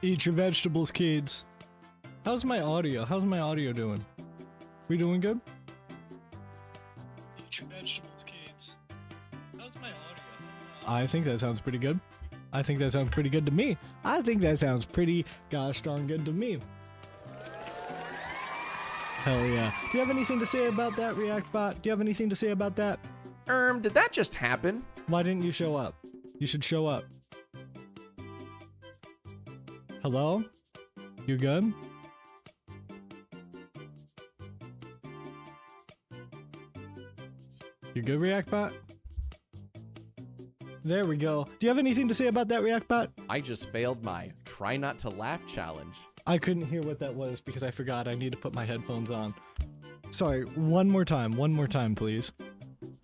Eat your vegetables, kids. How's my audio? How's my audio doing? We doing good? Eat your vegetables, kids. How's my audio? I think that sounds pretty good. I think that sounds pretty good to me. I think that sounds pretty gosh darn good to me. Hell yeah. Do you have anything to say about that, ReactBot? Do you have anything to say about that? Did that just happen? Why didn't you show up? You should show up. Hello? You good? You good, ReactBot? There we go. Do you have anything to say about that, ReactBot? I just failed my try not to laugh challenge. I couldn't hear what that was because I forgot I need to put my headphones on. Sorry, one more time, please.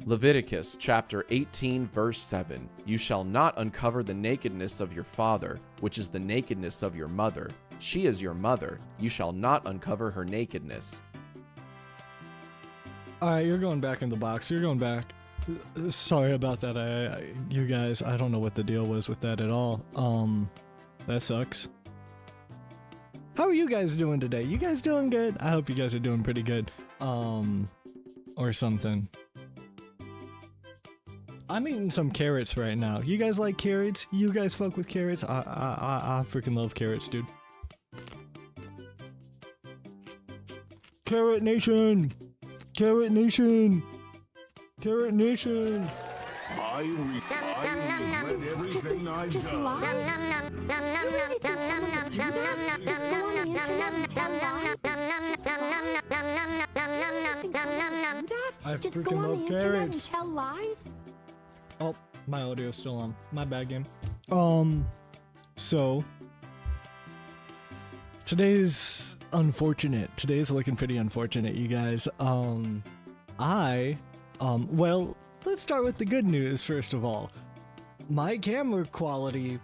Leviticus chapter 18 verse 7. You shall not uncover the nakedness of your father, which is the nakedness of your mother. She is your mother. You shall not uncover her nakedness. Alright, you're going back in the box. You're going back. Sorry about that. You guys, I don't know what the deal was with that at all. That sucks. How are you guys doing today? You guys doing good? I hope you guys are doing pretty good. Or something. I'm eating some carrots right now. You guys like carrots? You guys fuck with carrots? I freaking love carrots, dude. Carrot Nation! Carrot Nation! Carrot Nation! I regret everything I've Just done. lie. Just go on the internet and tell lies. I Just go freaking on the love internet and carrots. tell lies. Oh, my audio's still on. My bad, game. So today's unfortunate. Today's looking pretty unfortunate, you guys. Well, let's start with the good news first of all. My camera quality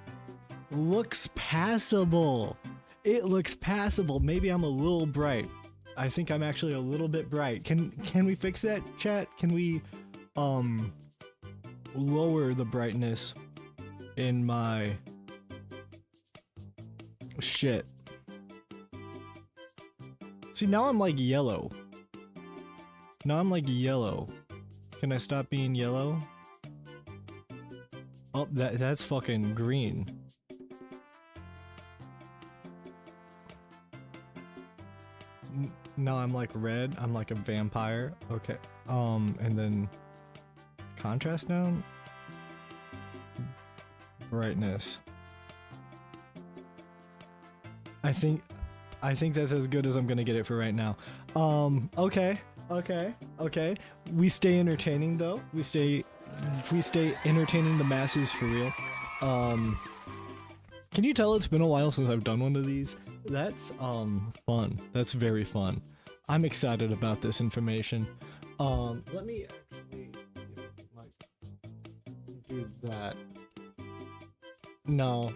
looks passable. It looks passable. Maybe I'm a little bright. I think I'm actually a little bit bright. Can we fix that, chat? Can we lower the brightness in my shit? See, now I'm like yellow. Now I'm like yellow. Can I stop being yellow? Oh, that's fucking green. Now I'm like red. I'm like a vampire. Okay. And then contrast down. Brightness. I think that's as good as I'm gonna get it for right now. Okay. We stay entertaining though. We stay entertaining the masses for real. Can you tell it's been a while since I've done one of these? That's fun. That's very fun. I'm excited about this information. Let me actually do that. No.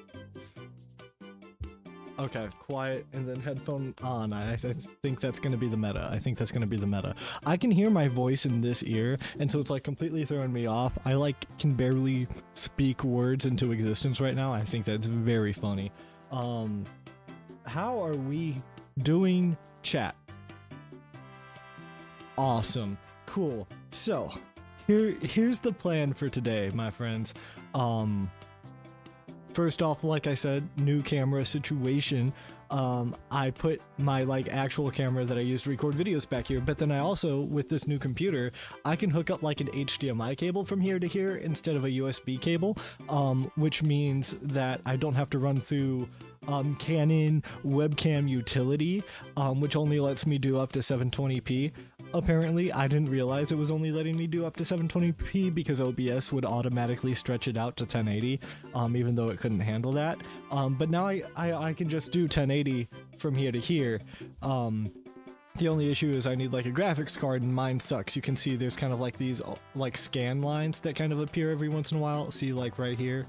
Okay, quiet and then headphone on. I think that's gonna be the meta. I can hear my voice in this ear, and so it's like completely throwing me off. I like can barely speak words into existence right now. I think that's very funny. How are we doing, chat? Awesome. Cool. So, here's the plan for today, my friends. First off, like I said, new camera situation. I put my like actual camera that I used to record videos back here, but then I also, with this new computer, I can hook up like an HDMI cable from here to here instead of a USB cable, which means that I don't have to run through Canon webcam utility, which only lets me do up to 720p. Apparently, I didn't realize it was only letting me do up to 720p because OBS would automatically stretch it out to 1080, even though it couldn't handle that. But now I can just do 1080 from here to here. The only issue is I need like a graphics card, and mine sucks. You can see there's kind of like these like scan lines that kind of appear every once in a while. See, like right here?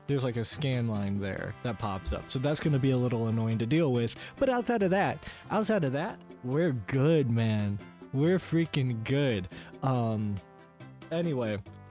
There's like a scan line there that pops up. So that's going to be a little annoying to deal with. But outside of that, we're good, man. We're freaking good. Anyway,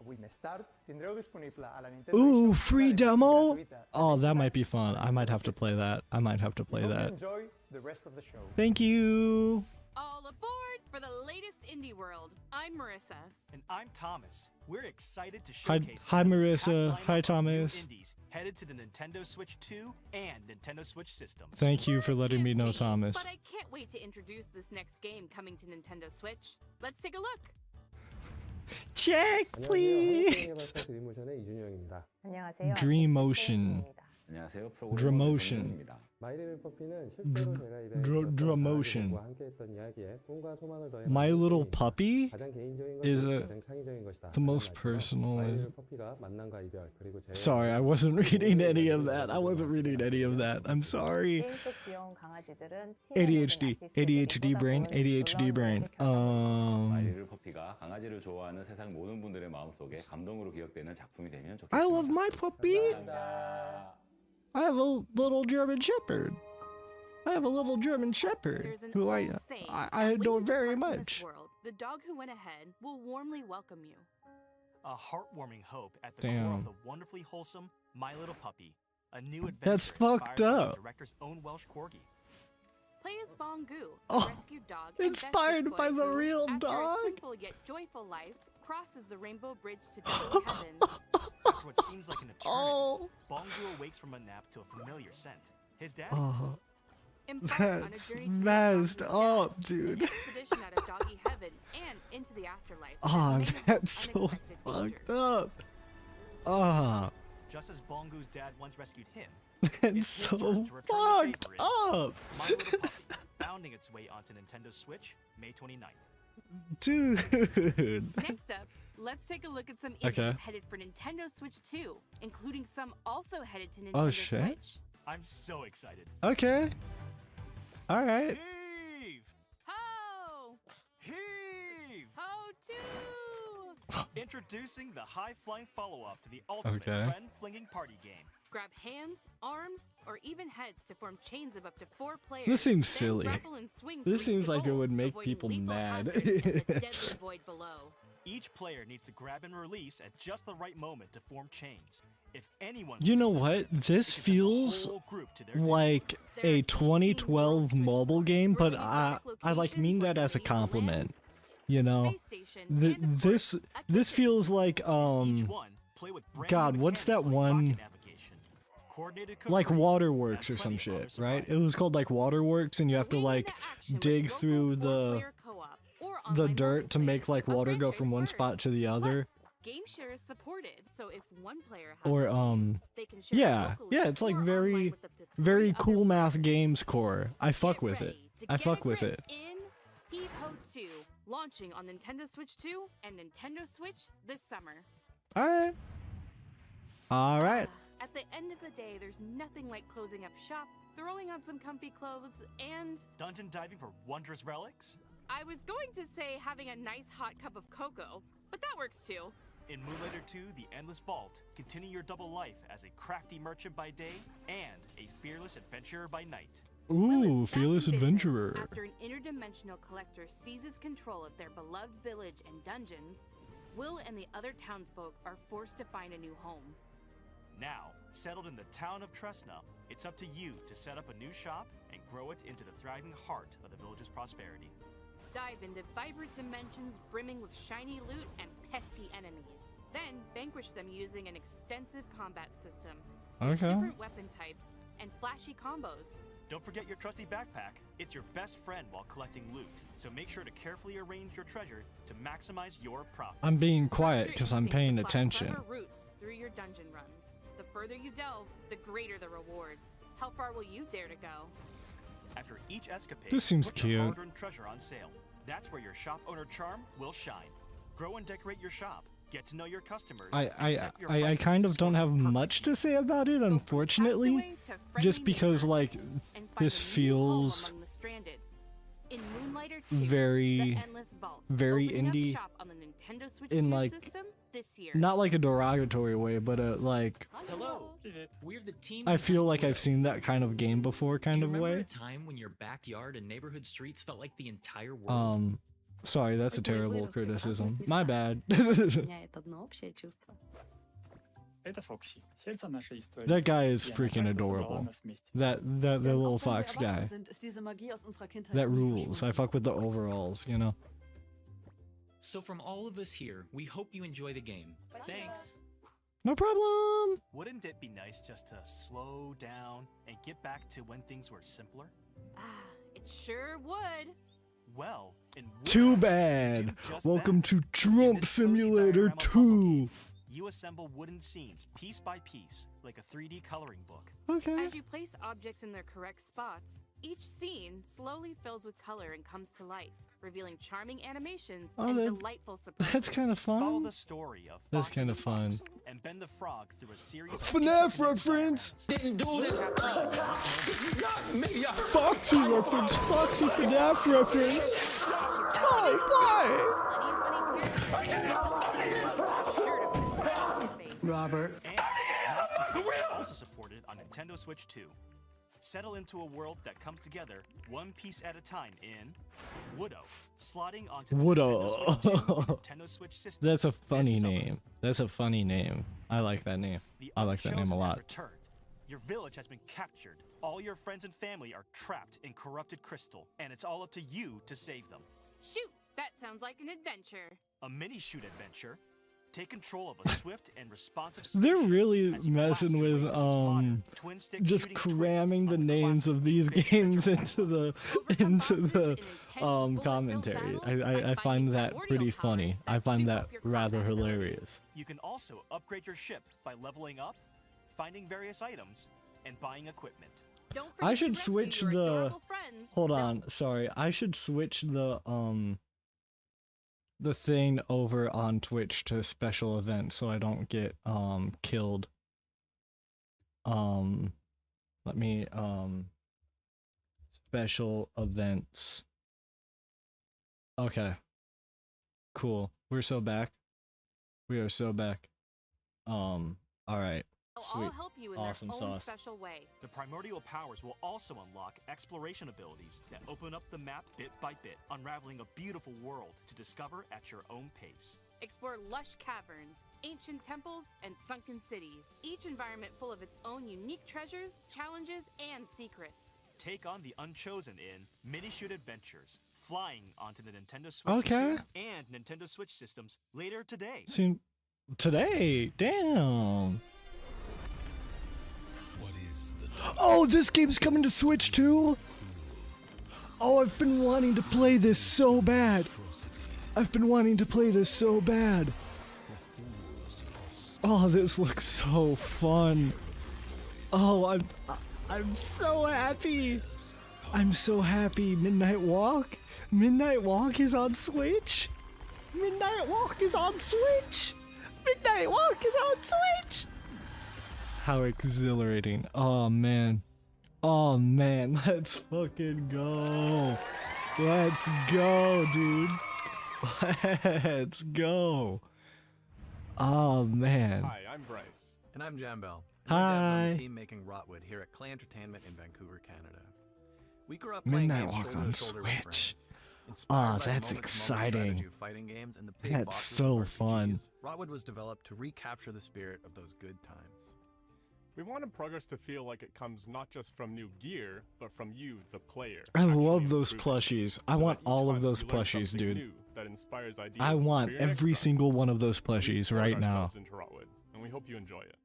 Avui més tard tindreu disponible a la Nintendo Ooh, eShop free una demo demo? gratuïta de Oh, that Naked might be Life fun. I might have to play that. I might have to play Hope you that. enjoy the rest of the show. Thank you. All aboard for the latest indie world. I'm Marissa. And I'm Thomas. We're excited to Hi- showcase hi, a Marissa. packed lineup Hi, of new Thomas. indies headed to the Nintendo Switch 2 and Nintendo Switch systems. Thank you for letting me Forgive know, Thomas. But I can't wait to introduce this next game coming to Nintendo Switch. Let's take a look. Check, please. 드림모션의 이준영입니다. 안녕하세요. Dreamotion. 안녕하세요. Dreamotion. My Little Puppy는 실제로 제가 이벤트 Dreamotion. 함께했던 이야기에 꿈과 소망을 더해 My Little Puppy 가장 개인적인 is 것이 a- 가장 창의적인 것이다. the most 말이죠. personal My is- Little Puppy가 만남과 이별 그리고 재회 Sorry, I wasn't reading any of that. I wasn't reading any of that. I'm sorry. 게임 속 귀여운 강아지들은 ADHD, ADHD brain, ADHD brain. 마이리를 퍼피가 강아지를 좋아하는 세상 모든 분들의 마음속에 감동으로 기억되는 작품이 되면 좋겠습니다. I love my puppy. 감사합니다. I have a little German Shepherd. I have a little German Shepherd There's an who old saying I that when adore you very depart from this much. world, the dog who went ahead will warmly welcome you. A heartwarming hope at the Damn. core of the wonderfully wholesome My Little Puppy. A new adventure That's fucked inspired by up. the director's own Welsh corgi. Play as Bongu, Oh, a rescued dog and inspired bestest by boy the who, real after dog? a simple yet joyful life, crosses the rainbow bridge to deadly heavens. After what seems like an eternity, Oh, Bongu awakes from a nap to a familiar scent. His daddy. oh, Embark on a that's journey to meet messed Bongu's up, dad, dude. An expedition out of doggy heaven and into the afterlife. Oh, met with that's so unexpected fucked dangers. up. Ah, Just as Bongu's dad once rescued him, that's it's his so turn to return the fucked favor in up, My Little Puppy, bounding its way onto Nintendo Switch May 29th. dude. Next up, let's take a look at some indies Okay. headed for Nintendo Switch 2, including some also headed to Nintendo Oh, shit. Switch. I'm so excited. Okay. All right. Heave! Ho! Heave! Ho 2! Introducing the high-flying follow-up to the ultimate Okay. friend-flinging party game. Grab hands, arms, or even heads to form chains of up to 4 players. This seems then silly. grapple and swing to This reach seems the like it goal, would make avoiding people lethal mad. hazards and the deadly void below. Each player needs to grab and release at just the right moment to form chains. If anyone You know misses what? it, This they can send the feels whole group to their doom. like There a are 18 2012 worlds to mobile explore, game, but thrilling I exotic like mean locations that like as a Medieval Land, compliment. You know, Space Station, and of this course, a this kitchen. feels like Each one play with brand God, new what's that mechanics like one- pocket navigation, coordinated like cookery, Waterworks and or some plenty of other shit, right? It surprises. was called like Waterworks, and you have to Swing like into action with dig local through the four-player co-op or the online dirt to make multiplayer. like A water go franchise from one spot first. to the other. Plus, game share is supported, so if one player has Or a game, they can share it yeah, locally yeah, it's like or very online with up to 3 very other cool math players. games core. I fuck Get with it. ready to I get fuck a with grip it. In Heave Ho 2, launching on Nintendo Switch 2 and Nintendo Switch this summer. All right. All right. At the end of the day, there's nothing like closing up shop, throwing on some comfy clothes, and Dungeon diving for wondrous relics? I was going to say having a nice hot cup of cocoa, but that works too. In Moonlighter 2, The Endless Vault, continue your double life as a crafty merchant by day and a fearless adventurer by night. Will is Ooh, back fearless in business adventurer. After an interdimensional collector seizes control of their beloved village and dungeons, Will and the other townsfolk are forced to find a new home. Now, settled in the town of Tresna, it's up to you to set up a new shop and grow it into the thriving heart of the village's prosperity. Dive into vibrant dimensions brimming with shiny loot and pesky enemies. Then vanquish them using an extensive combat system, Okay. different weapon types, and flashy combos. Don't forget your trusty backpack. It's your best friend while collecting loot, so make sure to carefully arrange your treasure to maximize your profits. I'm being Trust quiet your because I'm instincts paying to plot attention. clever routes through your dungeon runs. The further you delve, the greater the rewards. How far will you dare to go? After each escapade, This seems put your cute. hard-earned treasure on sale. That's where your shop owner charm will shine. Grow and decorate your shop. Get to know your customers. and set your I prices kind to of don't soar have perfectly. much to say about it, Go from unfortunately, castaway to friendly just because neighbor like and find this a new home feels among the stranded. In Moonlighter 2, very- The Endless Vault, very opening up indie shop on the Nintendo Switch in, 2 like, system this year. not like a derogatory way, but like Hello. We're the team. I feel behind like Will. I've seen that kind of game before, Do kind you of remember way. a time when your backyard and neighborhood streets felt like the entire world? Sorry, that's a terrible criticism. My bad. Это Фокси, сердце нашей истории. That guy is И она freaking так собрала adorable. нас вместе. The little fox guy. That rules. I fuck with the overalls, you know. So from all of us here, we hope you enjoy the game. Thanks. No problem. Wouldn't it be nice just to slow down and get back to when things were simpler? It sure would. Well, in Too Woodland, bad. do just Welcome that. to In Trump this cozy Simulator diorama puzzle 2. game, you assemble wooden scenes piece by piece, like a 3D coloring book. Okay. As you place objects in their correct spots, each scene slowly fills with color and comes to life, revealing charming animations Oh, and that- delightful surprises. That's kind of Follow fun. the story of That's Foxy kind the of fun. Fox and bend the frog through a series of FNAF intricate reference. dioramas. Didn't do this stuff. Not me. Foxy reference. Foxy FNAF reference. Why? Plenty of funny characters. Sure to put a smile on your face. Robert. And mouse controls are also supported on Nintendo Switch 2. Settle into a world that comes together one piece at a time in Woodo, slotting onto the Woodo. Nintendo Switch 2 and Nintendo Switch system. That's a funny this summer. name. That's a funny name. I like that name. The I like that name a Unchosen have lot. returned. Your village has been captured. All your friends and family are trapped in corrupted crystal, and it's all up to you to save them. Shoot, that sounds like an adventure. A mini-shoot adventure. Take control of a swift and responsive They're spaceship really as you messing blast your way with through this modern twin-stick just shooting twist cramming the of names classic of these big games adventure into the Overcome into bosses the in intense bullet-filled commentary. battles by I find finding that primordial pretty powers funny. I that find soup that up your rather combat abilities. hilarious. You can also upgrade your ship by leveling up, finding various items, and buying equipment. Don't I forget should to rescue switch your the adorable friends. hold They'll on, sorry. I should switch the thing over on Twitch to special events so I don't get killed. Let me special events. Okay. Cool. We're so back. We are so back. All right. They'll Sweet. all help you in Awesome their own sauce. special way. The primordial powers will also unlock exploration abilities that open up the map bit by bit, unraveling a beautiful world to discover at your own pace. Explore lush caverns, ancient temples, and sunken cities, each environment full of its own unique treasures, challenges, and secrets. Take on the Unchosen in Mini-Shoot Adventures, flying onto the Nintendo Switch Okay. 2 and Nintendo Switch systems later today. See, today, damn. Oh, this game's coming to Switch too? Oh, I've been wanting to play this so bad. I've been wanting to play this so bad. Oh, this looks so fun. Oh, I'm so happy. I'm so happy. Midnight Walk? Midnight Walk is on Switch? Midnight Walk is on Switch? Midnight Walk is on Switch? How exhilarating. Oh man. Oh man, let's fucking go. Let's go, dude. Let's go. Oh man. Hi, I'm Bryce. And I'm Jambel. Hi. On the team making Rotwood here at Clay Entertainment in Vancouver, Canada. We grew up playing Midnight games Walk shoulder on to shoulder with Switch. friends. Inspired Oh, by the that's moment-to-moment exciting. strategy of fighting games and the big That's boxes so of fun. RPGs, Rotwood was developed to recapture the spirit of those good times. We wanted progress to feel like it comes not just from new gear, but from you, the player. I actually love those improving. plushies. I So want that each all of time those you learn plushies, something dude. new that inspires ideas I want for your next every run. single one of those We plushies poured right now. ourselves into Rotwood, and we hope you enjoy it.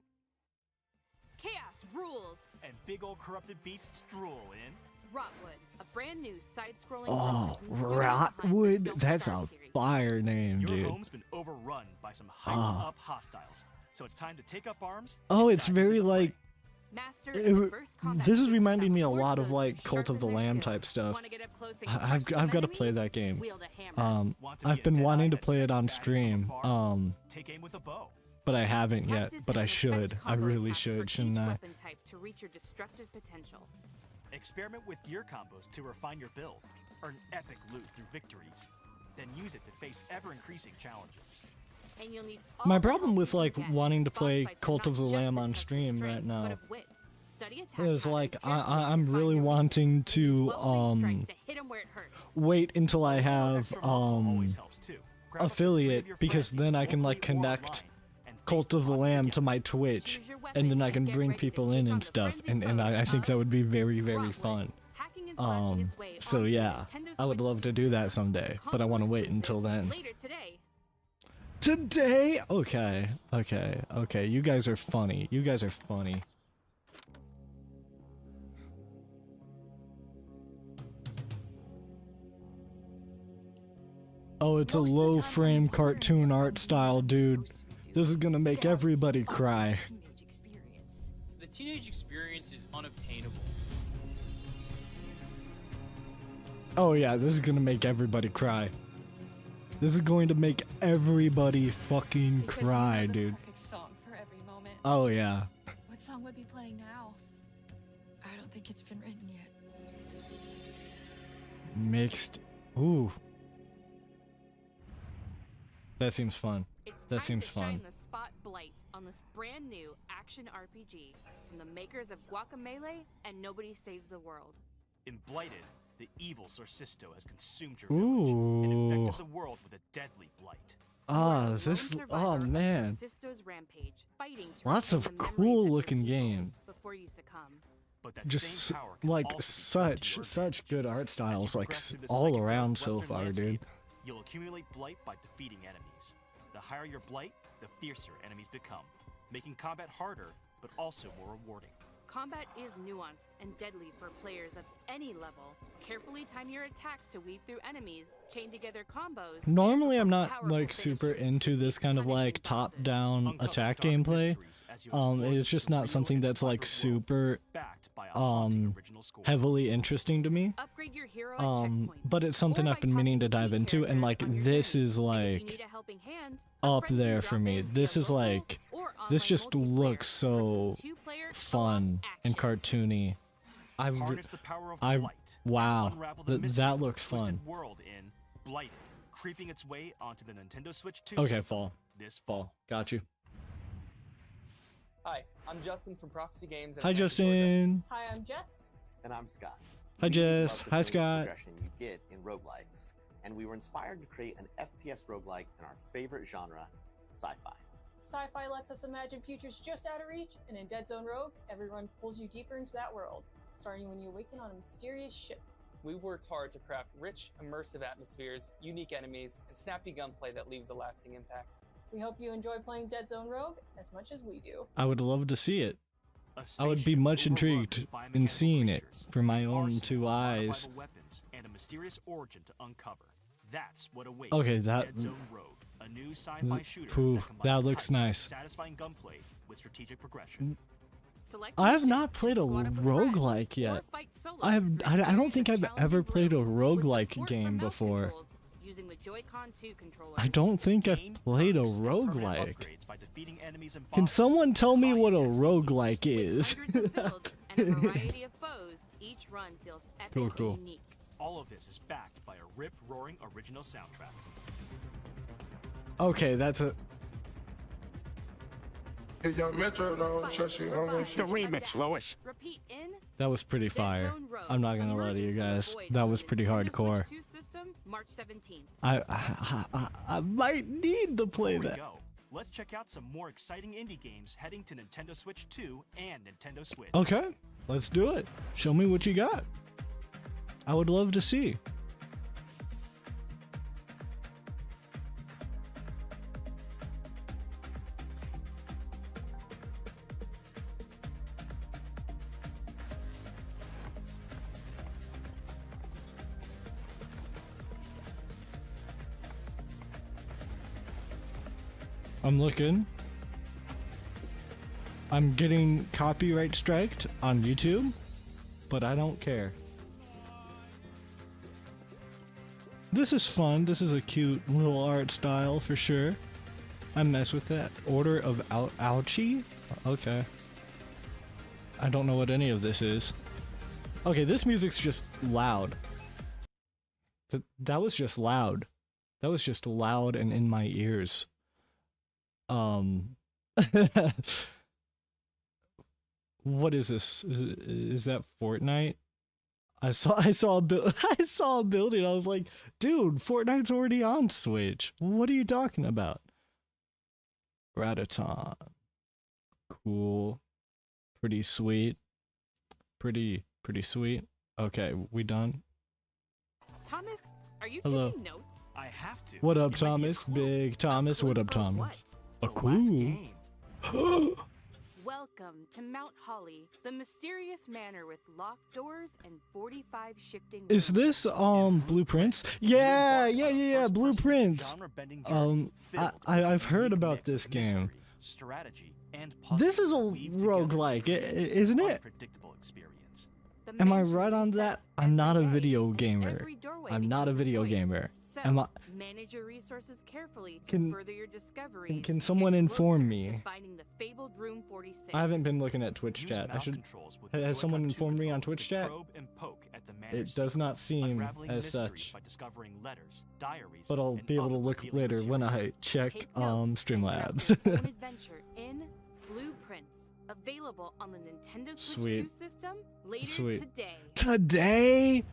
Chaos rules! And big old corrupted beasts drool in Rotwood, a brand new side-scrolling Oh, from the studio behind the Rotwood? Don't That's Starve a series. fire name, Your dude. home's been overrun by some Ah. hyped-up hostiles, so it's time to take up arms. Oh, and it's dive into very the like Master it- and diverse combat this is systems reminding that me a reward lot of those like who Cult of the sharpen their Lamb skills. type stuff. Wanna get up close and I've crush some got to play enemies? that game. Wield a hammer. Want to be I've a been Deadeye wanting to that play it sends on baddies from stream. afar? Take aim with a bow. But I haven't yet. Practice But and I perfect should. I combo really attacks for should, each shouldn't I? weapon type to reach your destructive potential. Experiment with gear combos to refine your build. Earn epic loot through victories. Then use it to face ever-increasing challenges. And you'll need My all the problem help with you like can get. wanting to Boss play fights are Cult of not the just Lamb a on test of stream right strength, now but of wits. Study attack is patterns like carefully I'm to find really your wanting weaknesses. Use to well-placed strikes to hit 'em where it hurts. wait until I have affiliate, because then I can like connect Cult of the Lamb to my Twitch, and then I can bring people in and stuff, and I think that would be very, very fun. So yeah, I would love to do that someday, but I want to wait until then. Today? Okay, okay, okay. You guys are funny. You guys are funny. Oh, it's a low frame cartoon art style, dude. This is gonna make everybody cry. The teenage experience is unobtainable. Oh yeah, this is gonna make everybody cry. This is going to make everybody fucking cry, dude. Song for every moment. Oh yeah. What song would be playing now? I don't think it's been written yet. Mixed. Ooh. That seems fun. That seems fun. The spotlight on this brand new action RPG from the makers of Guacamelee and Nobody Saves the World. In Blighted, the evil Sorcisto has consumed your village and infected the world with a deadly blight. Ah, this. Oh man. Lots of cool looking games. Just like such good art styles, like all around so far, dude. You'll accumulate blight by defeating enemies. The higher your blight, the fiercer enemies become, making combat harder, but also more rewarding. Combat is nuanced and deadly for players at any level. Carefully time your attacks to weave through enemies, chain together combos. Normally I'm not like super into this kind of like top-down attack gameplay. It's just not something that's like super heavily interesting to me. But it's something I've been meaning to dive into, and like this is like up there for me. This is like, this just looks so fun and cartoony. Wow, that looks fun. World in Blighted, creeping its way onto the Nintendo Switch 2 Okay, system fall. This fall. Got you. Hi, I'm Justin from Prophecy Games. Hi, Justin. Hi, I'm Jess. And I'm Scott. Hi, Jess. Hi, Scott. Progression you get in roguelikes, and we were inspired to create an FPS roguelike in our favorite genre, sci-fi. Sci-fi lets us imagine futures just out of reach, and in Dead Zone Rogue, everyone pulls you deeper into that world, starting when you awaken on a mysterious ship. We've worked hard to craft rich, immersive atmospheres, unique enemies, and snappy gunplay that leaves a lasting impact. We hope you enjoy playing Dead Zone Rogue as much as we do. I would love to see it. I would be much intrigued in seeing it for my own two eyes. And a mysterious origin to uncover. That's what awaits Okay, that. Dead Zone Rogue, a new sci-fi shooter That looks nice. Satisfying gunplay with strategic progression. I have not played a roguelike yet. I don't think I've ever played a roguelike game before. I don't think I've played a roguelike. Can someone tell me what a roguelike is? Cool. All of this is backed by a rip-roaring original soundtrack. Okay, that's a... The remix, Lois. That was pretty fire. I'm not gonna lie to you guys. That was pretty hardcore. I might need to play that. Let's check out some more exciting indie games heading to Nintendo Switch 2 and Nintendo Switch. Okay, let's do it. Show me what you got. I would love to see. I'm looking. I'm getting copyright striked on YouTube, but I don't care. This is fun. This is a cute little art style for sure. I mess with that. Order of Ouchie? Okay. I don't know what any of this is. Okay, this music's just loud. That was just loud. That was just loud and in my ears. What is this? Is that Fortnite? I saw a I saw a building. I was like, dude, Fortnite's already on Switch. What are you talking about? Rataton. Cool. Pretty sweet. Pretty sweet. Okay, we done? Thomas, are you Hello. taking notes? I have to. What up, Thomas? Big Thomas. What up, Thomas? A clue. Welcome to Mount Holly, the mysterious manor with locked doors and 45 shifting Is rooms. this Blueprints? Yeah, Blueprints. I've heard about this game. Strategy and This is a roguelike, isn't it? Am I right on that? I'm not a video gamer. I'm not a video gamer. Am I? Manage your resources carefully to Can- further your discoveries. Can someone inform me? To finding the fabled room 46. I haven't been looking at Twitch chat. I should. Has someone informed me on Twitch chat? It does not seem as such. But I'll be able to look later when I check Streamlabs. An adventure in Blueprints, available on the Nintendo Switch 2 Sweet. system later Sweet. today. Today?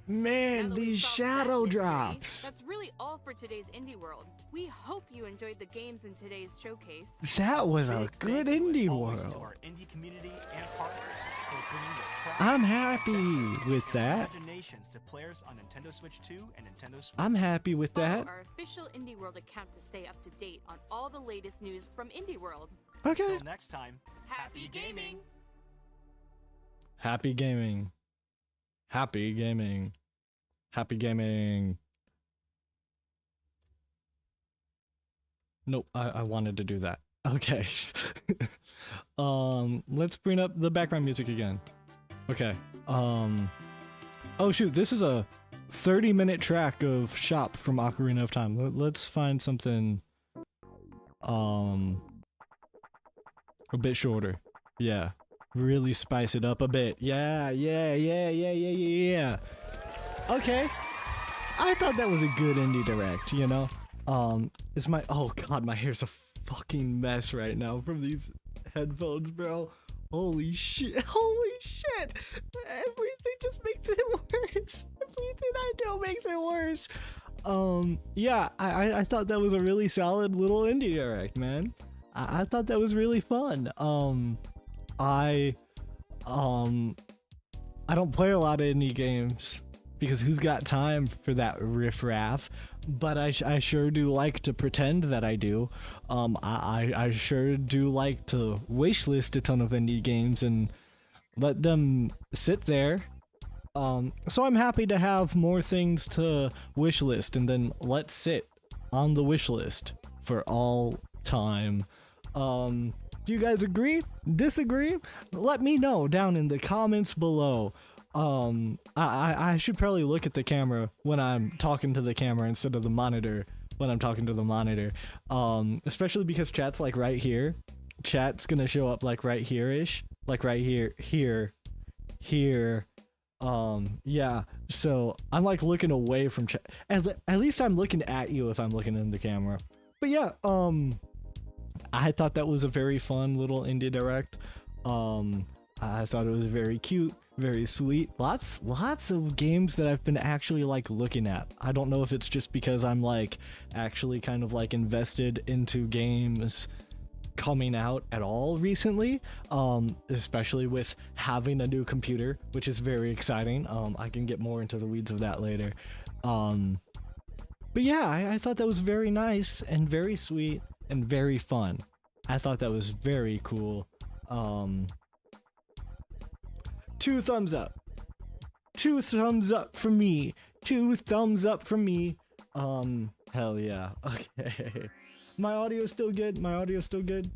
Man, Now that we've these solved that shadow mystery, drops. That's really all for today's Indie World. We hope you enjoyed the games in today's showcase. That was a good indie world. indie community and partners for bringing the craft I'm happy with that. imaginations to players on Nintendo Switch 2 and Nintendo Switch. I'm happy with that. Follow our official Indie World account to stay up to date on all the latest news from Indie World. Okay. Until next time, Happy gaming! Happy gaming. Happy gaming. Happy gaming. Nope, I wanted to do that. Okay. Let's bring up the background music again. Okay. Oh shoot, this is a 30-minute track of Shop from Ocarina of Time. Let's find something a bit shorter. Yeah. Really spice it up a bit. Yeah. Okay. I thought that was a good indie direct, you know? Is my— oh god, my hair's a fucking mess right now from these headphones, bro. Holy shit. Holy shit. Everything just makes it worse. Everything I do makes it worse. Yeah, I thought that was a really solid little indie direct, man. I thought that was really fun. I don't play a lot of indie games because who's got time for that riffraff? But I sure do like to pretend that I do. I sure do like to wishlist a ton of indie games and let them sit there. So I'm happy to have more things to wishlist and then let sit on the wishlist for all time. Do you guys agree? Disagree? Let me know down in the comments below. I should probably look at the camera when I'm talking to the camera instead of the monitor when I'm talking to the monitor. Especially because chat's like right here. Chat's gonna show up like right here-ish. Like right here, here. Yeah. So I'm like looking away from chat. At least I'm looking at you if I'm looking in the camera. But yeah, I thought that was a very fun little indie direct. I thought it was very cute, very sweet. Lots of games that I've been actually like looking at. I don't know if it's just because I'm like actually kind of like invested into games coming out at all recently, especially with having a new computer, which is very exciting. I can get more into the weeds of that later. But yeah, I thought that was very nice and very sweet and very fun. I thought that was very cool. 2 thumbs up. 2 thumbs up for me. 2 thumbs up for me. Hell yeah. Okay. My audio's still good. My audio's still good.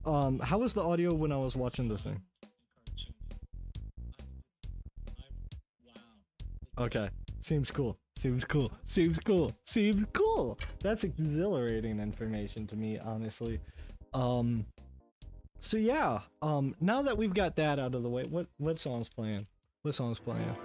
How was the audio when I was watching this thing? Okay. Seems cool. Seems cool. Seems cool. Seems cool. That's exhilarating information to me, honestly. So yeah, now that we've got that out of the way, what song's playing? What song's playing?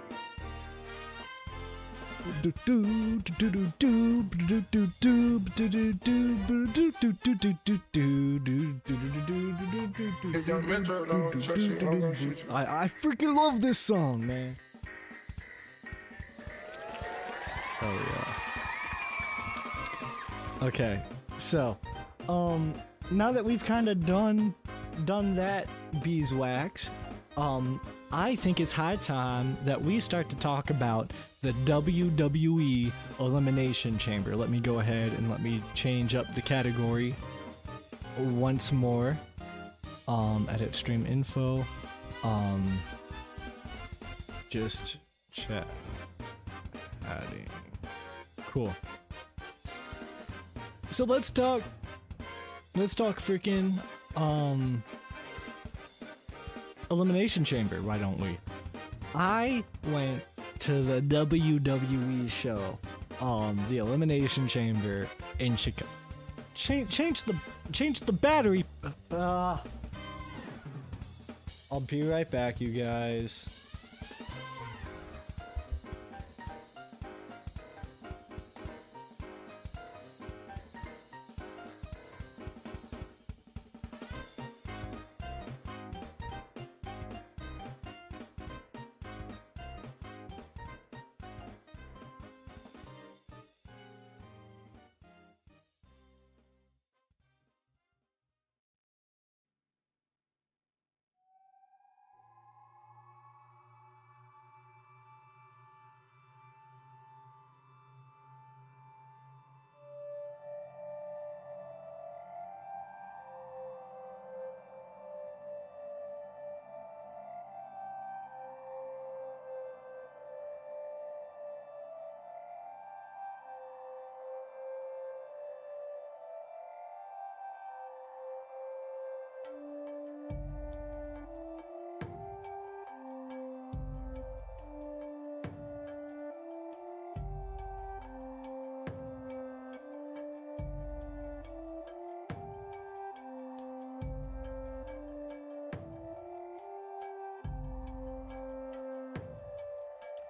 I freaking love this song, man. Oh yeah. Okay, so now that we've kind of done that beeswax, I think it's high time that we start to talk about the WWE Elimination Chamber. Let me go ahead and let me change up the category once more. Edit stream info. Just chat. Adding. Cool. So let's talk freaking Elimination Chamber, why don't we? I went to the WWE show, the Elimination Chamber in Chicago. Change the battery. I'll be right back, you guys.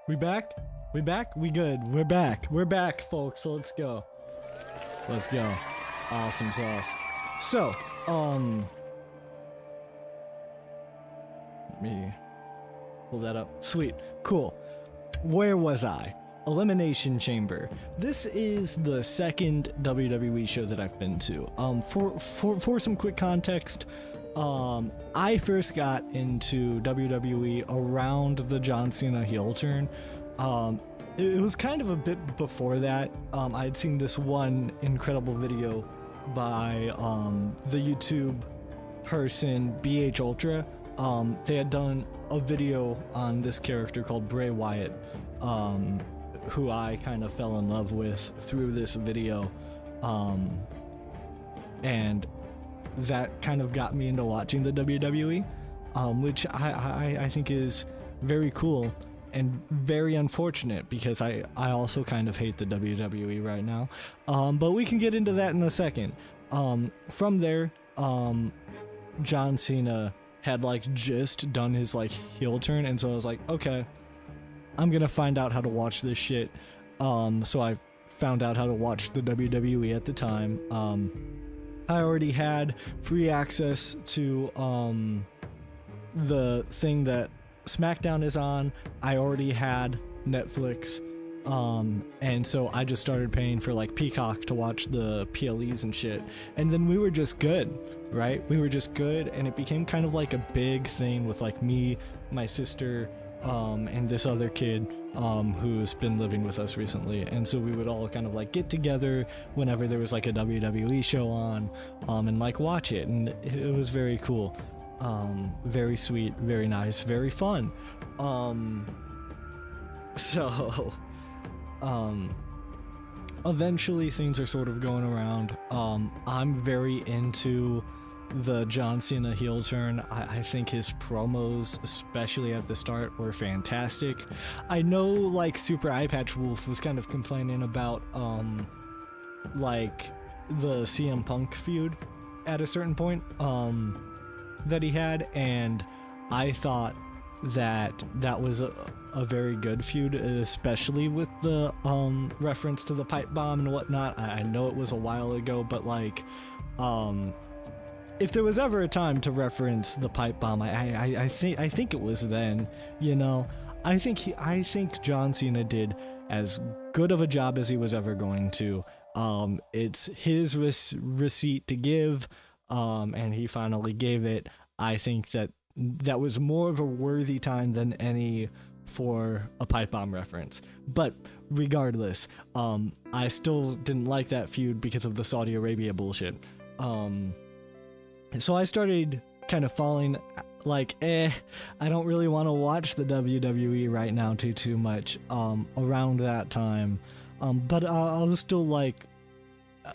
We back? We back? We good. We're back. We're back, folks. So let's go. Let's go. Awesome sauce. So, let me pull that up. Sweet. Cool. Where was I? Elimination Chamber. This is the second WWE show that I've been to. For some quick context, I first got into WWE around the John Cena heel turn. It was kind of a bit before that. I had seen this one incredible video by the YouTube person BH Ultra. They had done a video on this character called Bray Wyatt, who I kind of fell in love with through this video, and that kind of got me into watching the WWE, which I think is very cool and very unfortunate because I also kind of hate the WWE right now, but we can get into that in a second. From there, John Cena had like just done his like heel turn, and so I was like, okay, I'm gonna find out how to watch this shit. So I found out how to watch the WWE at the time. I already had free access to the thing that SmackDown is on. I already had Netflix, and so I just started paying for like Peacock to watch the PLEs and shit, and then we were just good, right? We were just good, and it became kind of like a big thing with like me, my sister, and this other kid who's been living with us recently, and so we would all kind of like get together whenever there was like a WWE show on, and like watch it, and it was very cool, very sweet, very nice, very fun. So eventually things are sort of going around. I'm very into the John Cena heel turn. I think his promos, especially at the start, were fantastic. I know like Super Eyepatch Wolf was kind of complaining about like the CM Punk feud at a certain point that he had, and I thought that was a very good feud, especially with the reference to the pipe bomb and whatnot. I know it was a while ago, but like if there was ever a time to reference the pipe bomb, I think it was then. You know, I think John Cena did as good of a job as he was ever going to. It's his receipt to give, and he finally gave it. I think that was more of a worthy time than any for a pipe bomb reference. But regardless, I still didn't like that feud because of the Saudi Arabia bullshit. So I started kind of falling like, I don't really want to watch the WWE right now too much around that time. But I was still like,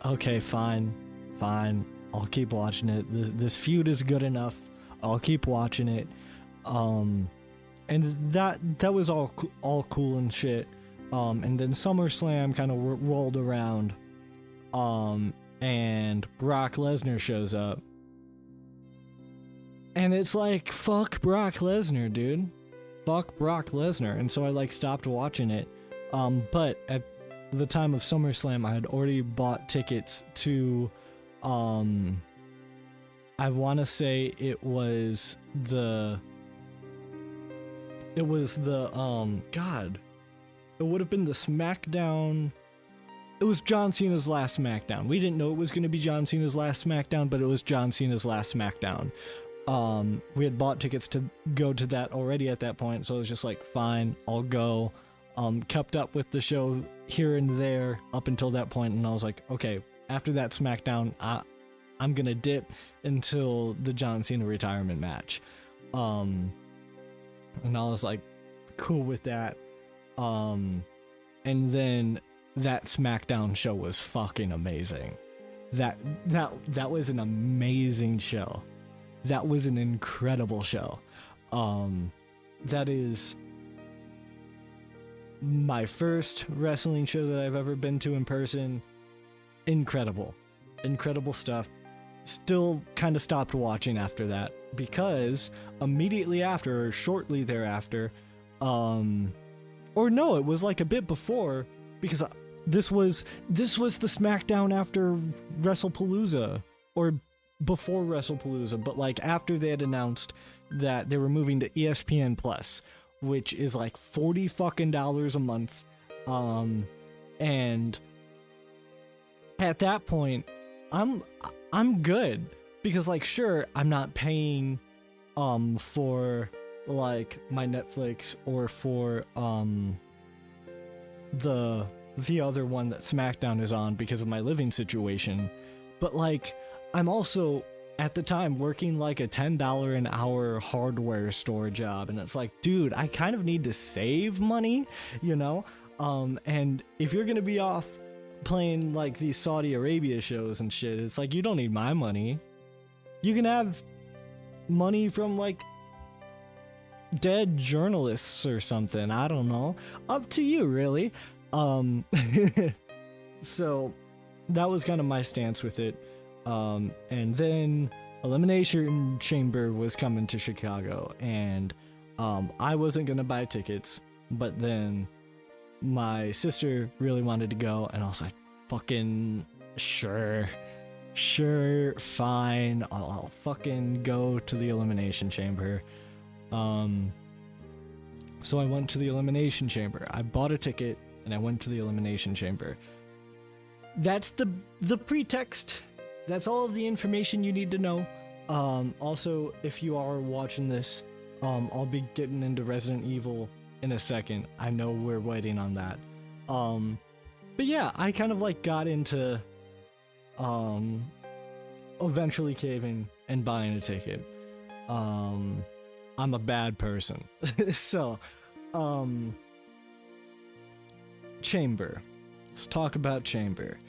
okay, fine, I'll keep watching it. This feud is good enough. I'll keep watching it. And that was all cool and shit. And then SummerSlam kind of rolled around. And Brock Lesnar shows up. And it's like, fuck Brock Lesnar, dude. Fuck Brock Lesnar. And so I like stopped watching it. But at the time of SummerSlam, I had already bought tickets to, I want to say it was the, God, it would have been the SmackDown. It was John Cena's last SmackDown. We didn't know it was going to be John Cena's last SmackDown, but it was John Cena's last SmackDown. We had bought tickets to go to that already at that point, so it was just like, fine, I'll go. Kept up with the show here and there up until that point, and I was like, okay, after that SmackDown, I'm gonna dip until the John Cena retirement match. And I was like, cool with that. And then that SmackDown show was fucking amazing. That was an amazing show. That was an incredible show. That is my first wrestling show that I've ever been to in person. Incredible stuff. Still kind of stopped watching after that because immediately after, or shortly thereafter, or no, it was like a bit before, because this was the SmackDown after WrestlePalooza, or before WrestlePalooza, but like after they had announced that they were moving to ESPN Plus, which is like $40 fucking a month. And at that point, I'm good, because like, sure, I'm not paying for like my Netflix or for the other one that SmackDown is on because of my living situation, but like, I'm also at the time working like a $10 an hour hardware store job, and it's like, dude, I kind of need to save money, you know? And if you're gonna be off playing like these Saudi Arabia shows and shit, it's like, you don't need my money. You can have money from like dead journalists or something, I don't know, up to you, really. So that was kind of my stance with it. And then Elimination Chamber was coming to Chicago, and I wasn't gonna buy tickets, but then my sister really wanted to go, and I was like, fucking sure, fine, I'll fucking go to the Elimination Chamber. So I went to the Elimination Chamber. I bought a ticket and I went to the Elimination Chamber. That's the pretext. That's all of the information you need to know. Also, if you are watching this, I'll be getting into Resident Evil in a second. I know we're waiting on that. But yeah, I kind of like got into eventually caving and buying a ticket. I'm a bad person. So, Chamber. Let's talk about Chamber.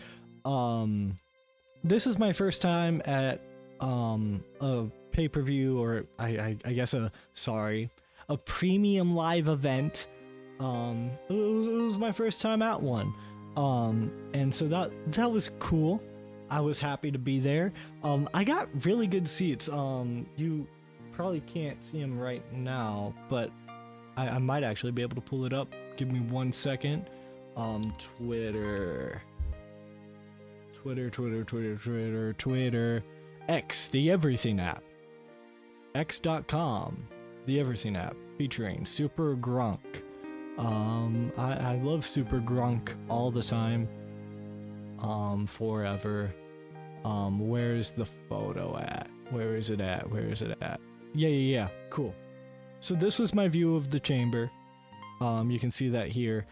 This is my first time at a pay-per-view, or I guess a premium live event. It was my first time at one. And so that was cool. I was happy to be there. I got really good seats. probably can't see him right now, but I might actually be able to pull it up. Give me 1 second. Twitter. X, the Everything app. X.com, the Everything app, featuring Super Grunk. I love Super Grunk all the time. Forever. Where's the photo at? Where is it at? Yeah, cool. So this was my view of the chamber. You can see that here.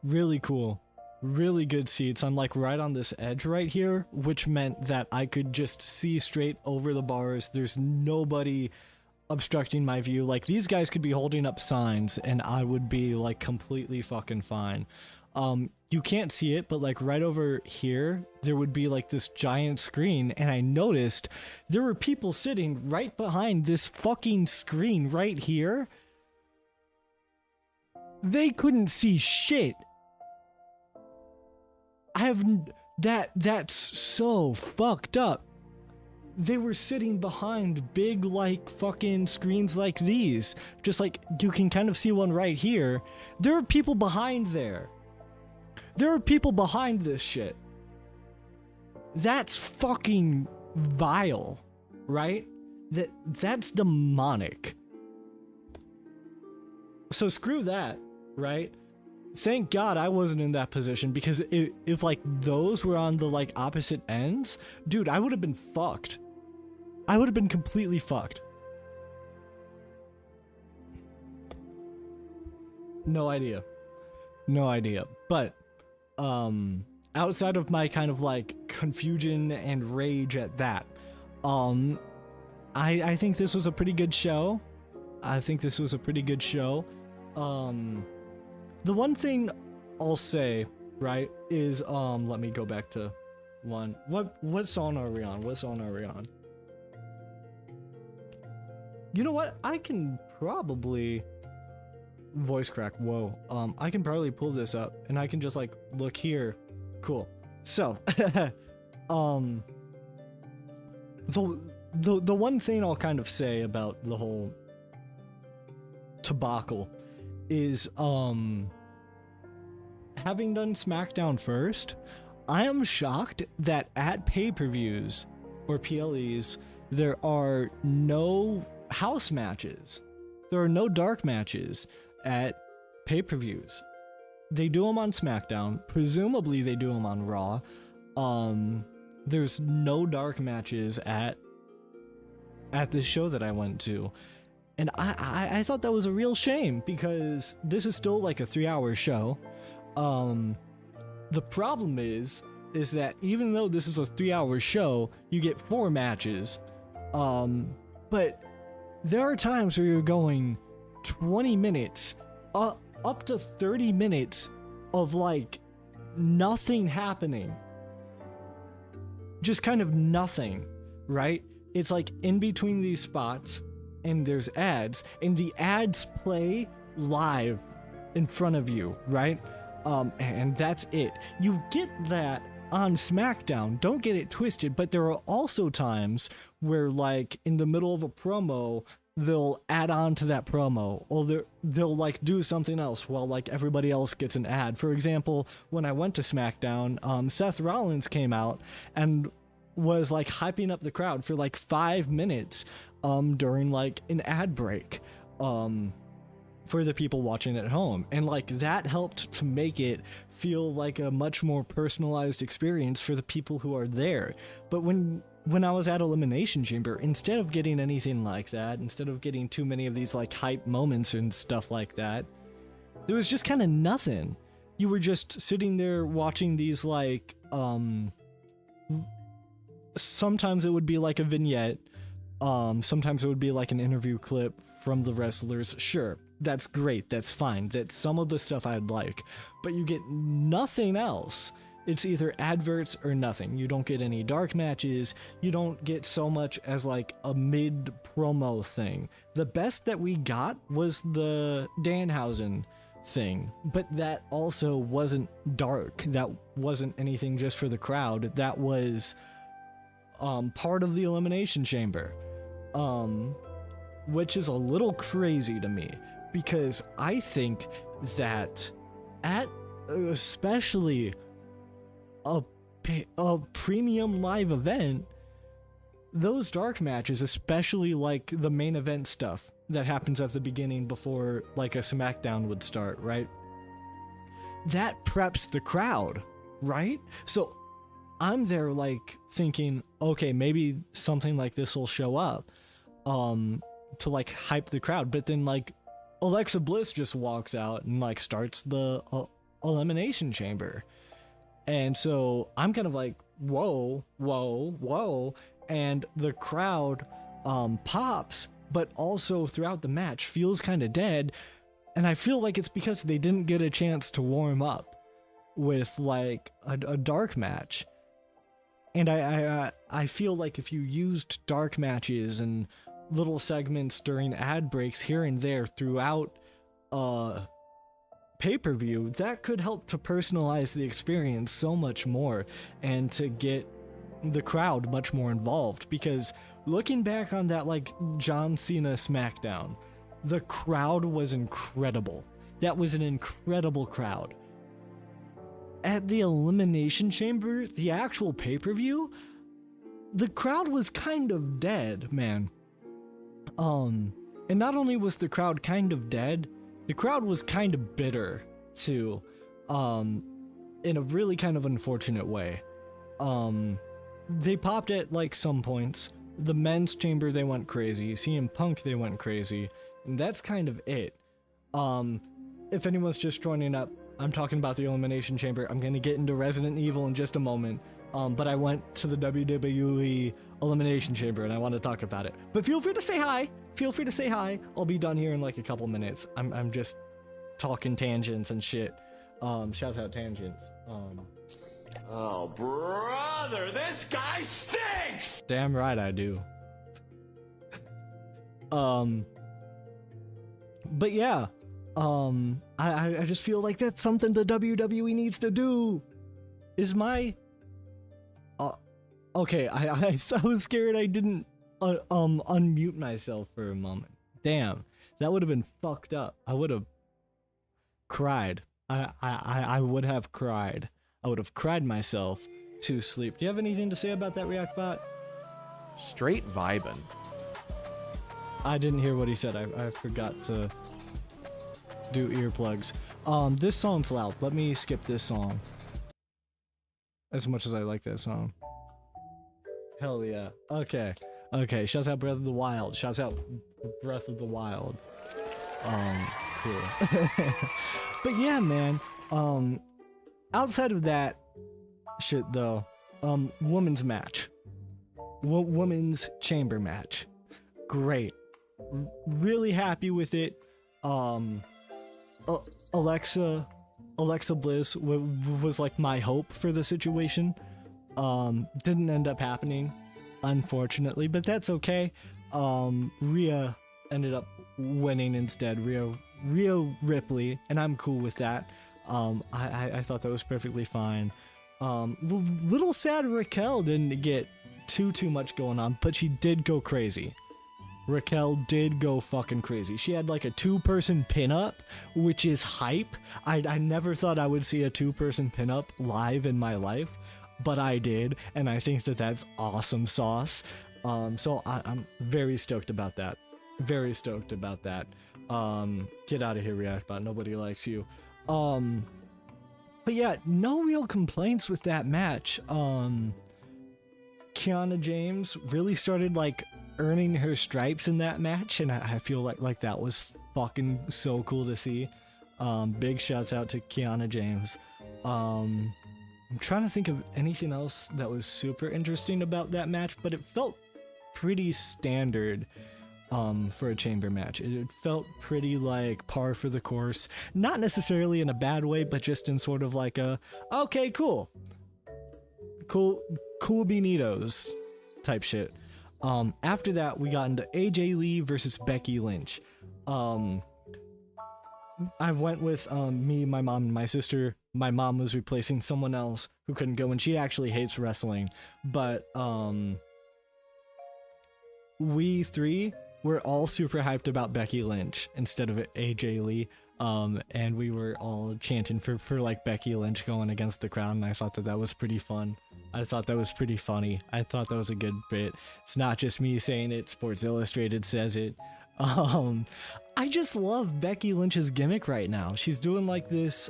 Really cool. Really good seats. I'm like right on this edge right here, which meant that I could just see straight over the bars. There's nobody obstructing my view. Like, these guys could be holding up signs and I would be like completely fucking fine. You can't see it, but like right over here, there would be like this giant screen, and I noticed there were people sitting right behind this fucking screen right here. They couldn't see shit. That's so fucked up. They were sitting behind big like fucking screens like these. Just like, you can kind of see one right here. There are people behind there. There are people behind this shit. That's fucking vile, right? That's demonic. So screw that, right? Thank God I wasn't in that position, because if like those were on the like opposite ends, dude, I would have been fucked. I would have been completely fucked. No idea. But outside of my kind of like confusion and rage at that, I think this was a pretty good show. The one thing I'll say, right, is let me go back to one. What song are we on? You know what? I can probably voice crack. Whoa. I can probably pull this up and I can just like look here. Cool. So, the one thing I'll kind of say about the whole debacle is having done SmackDown first, I am shocked that at pay-per-views or PLEs there are no house matches. There are no dark matches at pay-per-views. They do them on SmackDown. Presumably they do them on Raw. There's no dark matches at this show that I went to. And I thought that was a real shame, because this is still like a 3-hour show. The problem is that even though this is a 3-hour show, you get 4 matches. But there are times where you're going 20 minutes, up to 30 minutes of like nothing happening. Just kind of nothing, right? It's like in between these spots, and there's ads, and the ads play live in front of you, right? And that's it. You get that on SmackDown, don't get it twisted, but there are also times where, like, in the middle of a promo, they'll add on to that promo, or they'll like do something else while like everybody else gets an ad. For example, when I went to SmackDown, Seth Rollins came out and was like hyping up the crowd for like 5 minutes during like an ad break for the people watching at home, and like that helped to make it feel like a much more personalized experience for the people who are there. But when I was at Elimination Chamber, instead of getting anything like that, instead of getting too many of these like hype moments and stuff like that, there was just kind of nothing. You were just sitting there watching these like sometimes it would be like a vignette, sometimes it would be like an interview clip from the wrestlers. Sure, that's great, that's fine, that's some of the stuff I'd like, but you get nothing else. It's either adverts or nothing. You don't get any dark matches. You don't get so much as like a mid promo thing. The best that we got was the Danhausen thing, but that also wasn't dark. That wasn't anything just for the crowd. That was part of the Elimination Chamber. which is a little crazy to me because I think that at especially a premium live event, those dark matches, especially like the main event stuff that happens at the beginning before like a SmackDown would start, right? That preps the crowd, right? So I'm there like thinking, okay, maybe something like this will show up to like hype the crowd, but then like Alexa Bliss just walks out and like starts the elimination chamber. And so I'm kind of like, whoa, whoa, whoa. And the crowd pops, but also throughout the match feels kind of dead. And I feel like it's because they didn't get a chance to warm up with like a dark match. And I feel like if you used dark matches and little segments during ad breaks here and there throughout pay-per-view, that could help to personalize the experience so much more and to get the crowd much more involved. Because looking back on that like John Cena SmackDown, the crowd was incredible. That was an incredible crowd. At the Elimination Chamber, the actual pay-per-view, the crowd was kind of dead, man. And not only was the crowd kind of dead, the crowd was kind of bitter too, in a really kind of unfortunate way. They popped at like some points. The men's chamber, they went crazy. CM Punk, they went crazy. And that's kind of it. If anyone's just joining up, I'm talking about the Elimination Chamber. I'm gonna get into Resident Evil in just a moment. But I went to the WWE Elimination Chamber and I want to talk about it. But feel free to say hi. Feel free to say hi. I'll be done here in like a couple minutes. I'm just talking tangents and shit. Shout out tangents. Oh, brother, this guy stinks! Damn right I do. But yeah, I just feel like that's something the WWE needs to do. Is my okay, I was scared I didn't unmute myself for a moment. Damn, that would have been fucked up. I would have cried. I would have cried. I would have cried myself to sleep. Do you have anything to say about that, ReactBot? Straight vibin'. I didn't hear what he said. I forgot to do earplugs. This song's loud. Let me skip this song. As much as I like that song. Hell yeah. Okay. Okay. Shouts out Breath of the Wild. Shouts out Breath of the Wild. Cool. But yeah, man. Outside of that shit though, women's match. Women's chamber match. Great. Really happy with it. Alexa Bliss was like my hope for the situation. Didn't end up happening, unfortunately, but that's okay. Rhea ended up winning instead. Rhea Ripley, and I'm cool with that. I thought that was perfectly fine. Little sad Raquel didn't get too much going on, but she did go crazy. Raquel did go fucking crazy. She had like a 2-person pinup, which is hype. I never thought I would see a 2-person pinup live in my life, but I did, and I think that that's awesome sauce. So I'm very stoked about that. Very stoked about that. Get out of here, ReactBot. Nobody likes you. But yeah, no real complaints with that match. Kiana James really started like earning her stripes in that match, and I feel like that was fucking so cool to see. Big shouts out to Kiana James. I'm trying to think of anything else that was super interesting about that match, but it felt pretty standard for a chamber match. It felt pretty like par for the course, not necessarily in a bad way, but just in sort of like a okay, cool beanitos type shit. After that, we got into AJ Lee versus Becky Lynch. I went with me, my mom, and my sister. My mom was replacing someone else who couldn't go, and she actually hates wrestling. But we three were all super hyped about Becky Lynch instead of AJ Lee. And we were all chanting for like Becky Lynch going against the crowd, and I thought that was pretty fun. I thought that was pretty funny. I thought that was a good bit. It's not just me saying it, Sports Illustrated says it. I just love Becky Lynch's gimmick right now. She's doing like this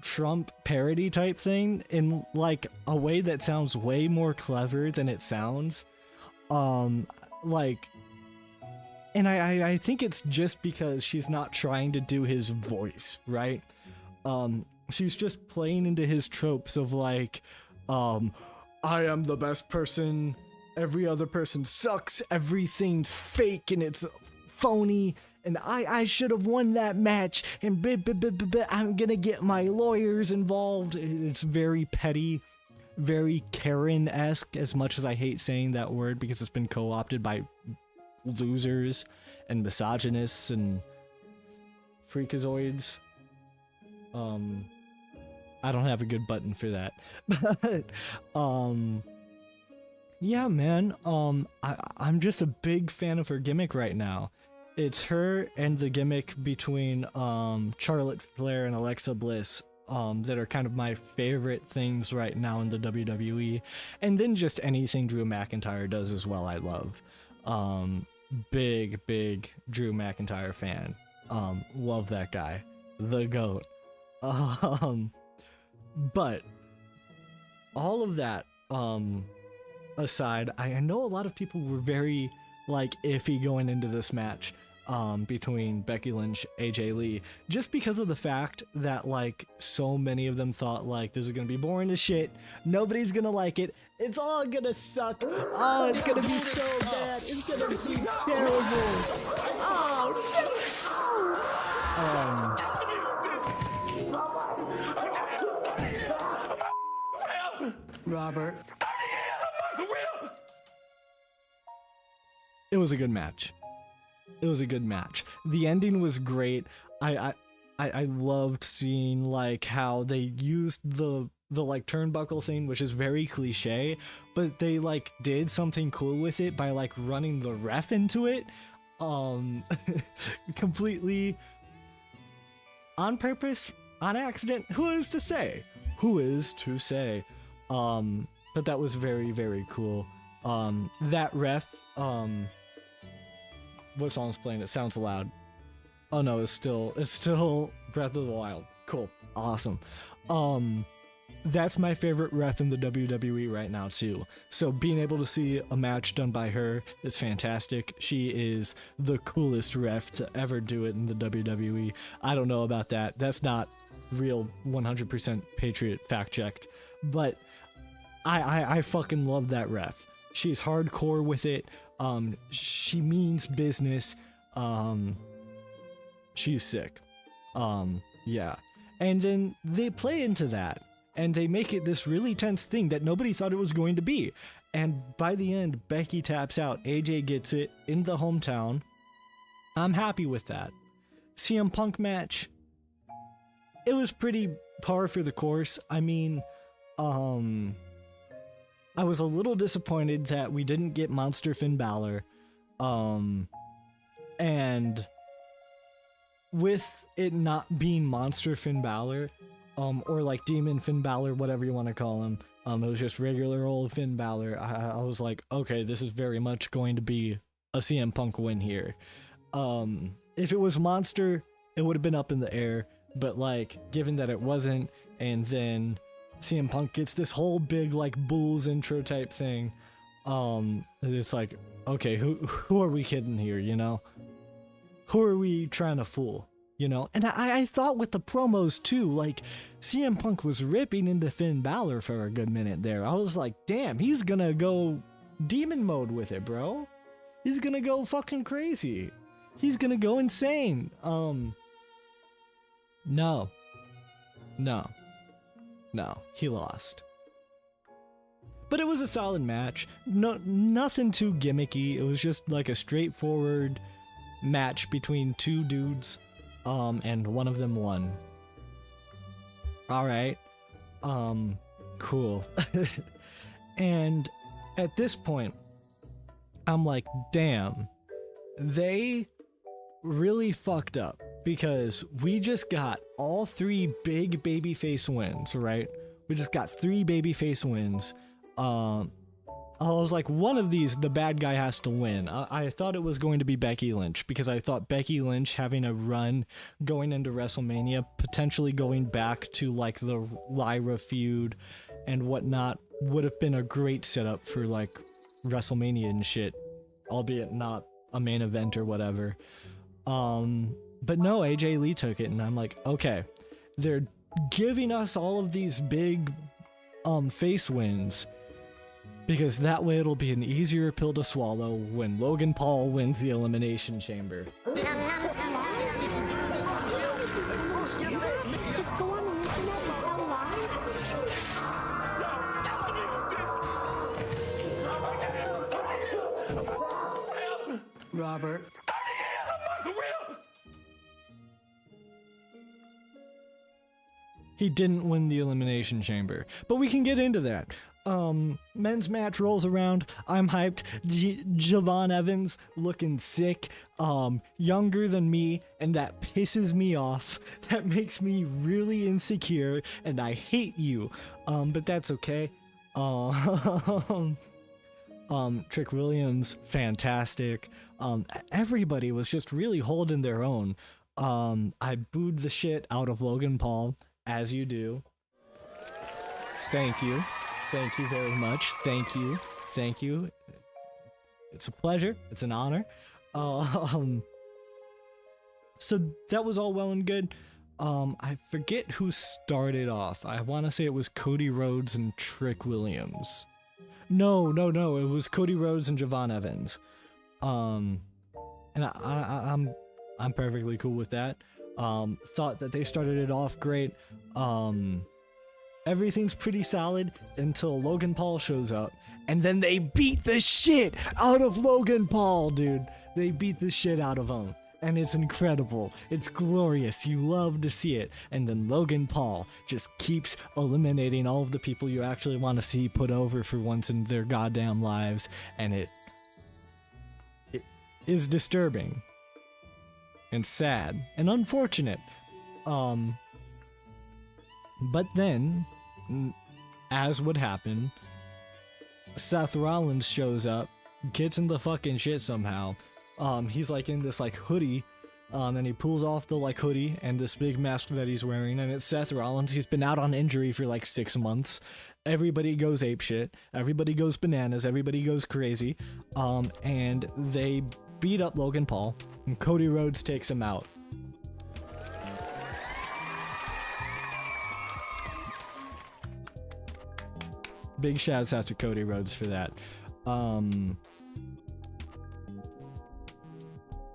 Trump parody type thing in like a way that sounds way more clever than it sounds. And I think it's just because she's not trying to do his voice, right? She's just playing into his tropes of like, I am the best person, every other person sucks, everything's fake and it's phony, and I should have won that match, and I'm gonna get my lawyers involved. It's very petty, very Karen-esque, as much as I hate saying that word because it's been co-opted by losers and misogynists and freakazoids. I don't have a good button for that. But yeah, man, I'm just a big fan of her gimmick right now. It's her and the gimmick between Charlotte Flair and Alexa Bliss that are kind of my favorite things right now in the WWE. And then just anything Drew McIntyre does as well, I love. Big Drew McIntyre fan. Love that guy. The GOAT. But all of that aside, I know a lot of people were very like iffy going into this match between Becky Lynch, AJ Lee, just because of the fact that like so many of them thought like this is gonna be boring as shit, nobody's gonna like it, it's all gonna suck, oh it's gonna be so bad, it's gonna be terrible, Robert. It was a good match. The ending was great. I loved seeing like how they used the like turnbuckle thing, which is very cliche, but they like did something cool with it by like running the ref into it. Completely on purpose, on accident. Who is to say? But that was very cool. That ref, what song's playing? It sounds loud. Oh no, it's still Breath of the Wild. Cool. Awesome. That's my favorite ref in the WWE right now too. So being able to see a match done by her is fantastic. She is the coolest ref to ever do it in the WWE. I don't know about that. That's not real 100% Patriot fact checked, but I fucking love that ref. She's hardcore with it. She means business. She's sick. Yeah. And then they play into that and they make it this really tense thing that nobody thought it was going to be. And by the end, Becky taps out, AJ gets it in the hometown. I'm happy with that. CM Punk match, it was pretty par for the course. I mean, I was a little disappointed that we didn't get Monster Finn Balor. And with it not being Monster Finn Balor, or like Demon Finn Balor, whatever you want to call him, it was just regular old Finn Balor. I was like, okay, this is very much going to be a CM Punk win here. If it was Monster, it would have been up in the air, but like, given that it wasn't, and then CM Punk gets this whole big like Bulls intro type thing, it's like, okay, who are we kidding here, you know? Who are we trying to fool, you know? And I thought with the promos too, like CM Punk was ripping into Finn Balor for a good minute there. I was like, damn, he's gonna go demon mode with it, bro. He's gonna go fucking crazy. He's gonna go insane. No, he lost. But it was a solid match. Nothing too gimmicky. It was just like a straightforward match between two dudes, and one of them won. Alright. Cool. And at this point, I'm like, damn, they really fucked up, because we just got all 3 big babyface wins, right? We just got 3 babyface wins. I was like, one of these, the bad guy has to win. I thought it was going to be Becky Lynch, because I thought Becky Lynch having a run going into WrestleMania, potentially going back to like the Lyra feud and whatnot, would have been a great setup for like WrestleMania and shit, albeit not a main event or whatever. But no, AJ Lee took it, and I'm like, okay, they're giving us all of these big face wins, because that way it'll be an easier pill to swallow when Logan Paul wins the Elimination Chamber. Just go on the internet and tell lies? Robert. He didn't win the Elimination Chamber, but we can get into that. Men's match rolls around. I'm hyped. Javon Evans looking sick, younger than me, and that pisses me off. That makes me really insecure, and I hate you. But that's okay. Trick Williams, fantastic. Everybody was just really holding their own. I booed the shit out of Logan Paul, as you do. Thank you. Thank you very much. Thank you. Thank you. It's a pleasure. It's an honor. So that was all well and good. I forget who started off. I want to say it was Cody Rhodes and Trick Williams. No. It was Cody Rhodes and Javon Evans. And I'm perfectly cool with that. Thought that they started it off great. Everything's pretty solid until Logan Paul shows up, and then they beat the shit out of Logan Paul, dude. They beat the shit out of him, and it's incredible. It's glorious. You love to see it. And then Logan Paul just keeps eliminating all of the people you actually want to see put over for once in their goddamn lives, and it is disturbing and sad and unfortunate. But then, as would happen, Seth Rollins shows up, gets in the fucking shit somehow. He's like in this like hoodie, and he pulls off the like hoodie and this big mask that he's wearing, and it's Seth Rollins. He's been out on injury for like 6 months. Everybody goes apeshit. Everybody goes bananas. Everybody goes crazy. And they beat up Logan Paul, and Cody Rhodes takes him out. Big shouts out to Cody Rhodes for that.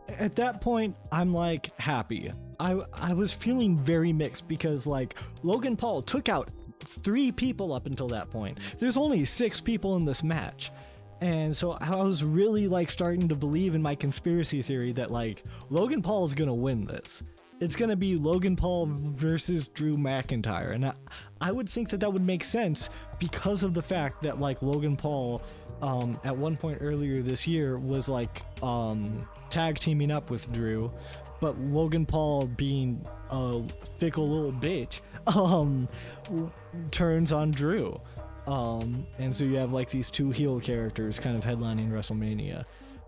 At that point, I'm like happy. I was feeling very mixed, because like Logan Paul took out 3 people up until that point. There's only 6 people in this match. And so I was really like starting to believe in my conspiracy theory that like Logan Paul is gonna win this. It's gonna be Logan Paul versus Drew McIntyre, and I would think that that would make sense because of the fact that like Logan Paul, at one point earlier this year was like tag teaming up with Drew, but Logan Paul, being a fickle little bitch, turns on Drew. And so you have like these 2 heel characters kind of headlining WrestleMania.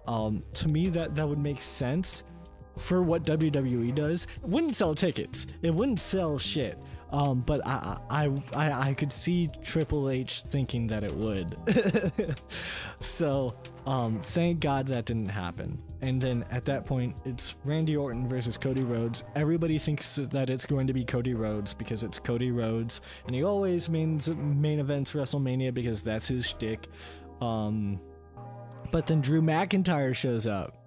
To me, that would make sense for what WWE does. It wouldn't sell tickets. It wouldn't sell shit. But I could see Triple H thinking that it would. So, thank God that didn't happen. And then at that point, it's Randy Orton versus Cody Rhodes. Everybody thinks that it's going to be Cody Rhodes because it's Cody Rhodes, and he always main events WrestleMania because that's his shtick. But then Drew McIntyre shows up.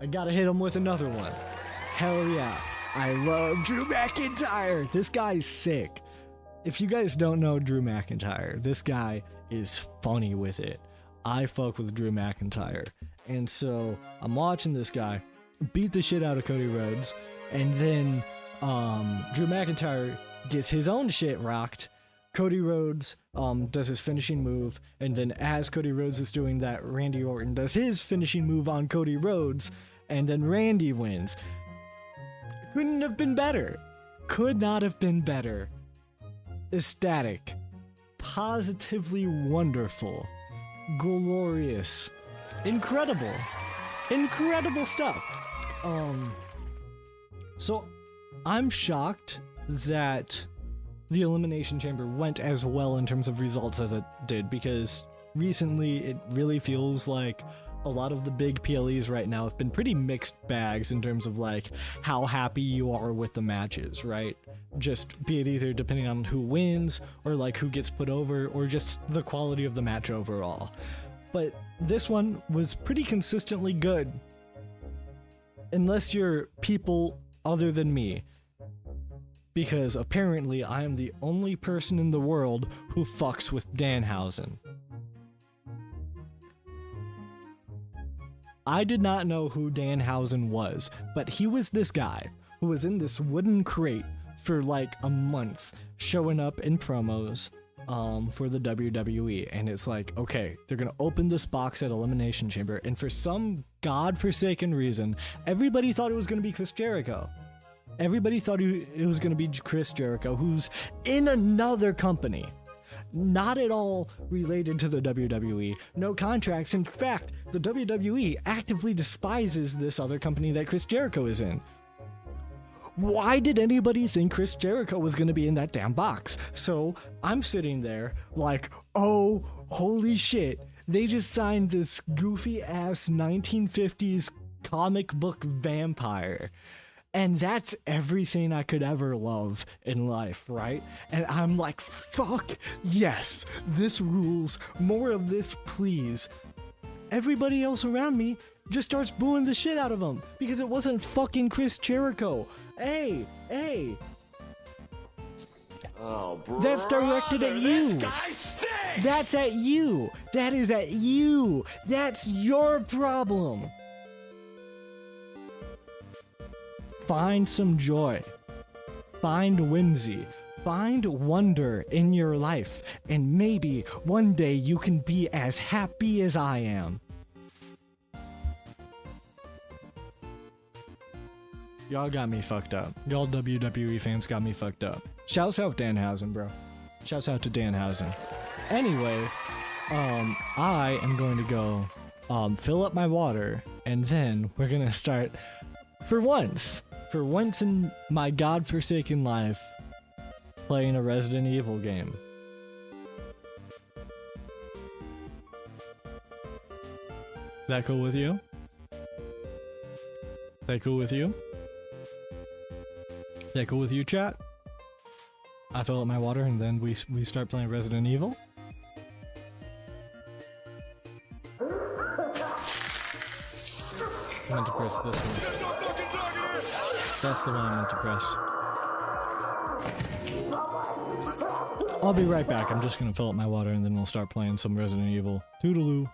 I gotta hit him with another one. Hell yeah. I love Drew McIntyre. This guy's sick. If you guys don't know Drew McIntyre, this guy is funny with it. I fuck with Drew McIntyre. And so I'm watching this guy beat the shit out of Cody Rhodes, and then Drew McIntyre gets his own shit rocked, Cody Rhodes does his finishing move, and then as Cody Rhodes is doing that, Randy Orton does his finishing move on Cody Rhodes, and then Randy wins. Couldn't have been better. Could not have been better. Ecstatic. Positively wonderful. Glorious. Incredible. Incredible stuff. So I'm shocked that the Elimination Chamber went as well in terms of results as it did, because recently it really feels like a lot of the big PLEs right now have been pretty mixed bags in terms of like how happy you are with the matches, right? Just be it either depending on who wins or like who gets put over or just the quality of the match overall. But this one was pretty consistently good. Unless you're people other than me. Because apparently I am the only person in the world who fucks with Danhausen. I did not know who Danhausen was, but he was this guy who was in this wooden crate for like a month, showing up in promos for the WWE, and it's like, okay, they're gonna open this box at Elimination Chamber, and for some godforsaken reason, everybody thought it was gonna be Chris Jericho. Everybody thought it was gonna be Chris Jericho, who's in another company. Not at all related to the WWE, no contracts. In fact, the WWE actively despises this other company that Chris Jericho is in. Why did anybody think Chris Jericho was going to be in that damn box? So I'm sitting there like, oh, holy shit. They just signed this goofy ass 1950s comic book vampire. And that's everything I could ever love in life, right? And I'm like, fuck yes, this rules. More of this, please. Everybody else around me just starts booing the shit out of him because it wasn't fucking Chris Jericho. Hey. Oh, brother, that's directed at you. This guy stinks! That's at you. That is at you. That's your problem. Find some joy. Find whimsy. Find wonder in your life. And maybe one day you can be as happy as I am. Y'all got me fucked up. Y'all WWE fans got me fucked up. Shouts out Danhausen, bro. Shouts out to Danhausen. Anyway, I am going to go fill up my water, and then we're gonna start, for once in my godforsaken life, playing a Resident Evil game. That cool with you? That cool with you? That cool with you, chat? I fill up my water and then we start playing Resident Evil? I meant to press this one. That's the one I meant to press. I'll be right back. I'm just gonna fill up my water and then we'll start playing some Resident Evil. Toodaloo.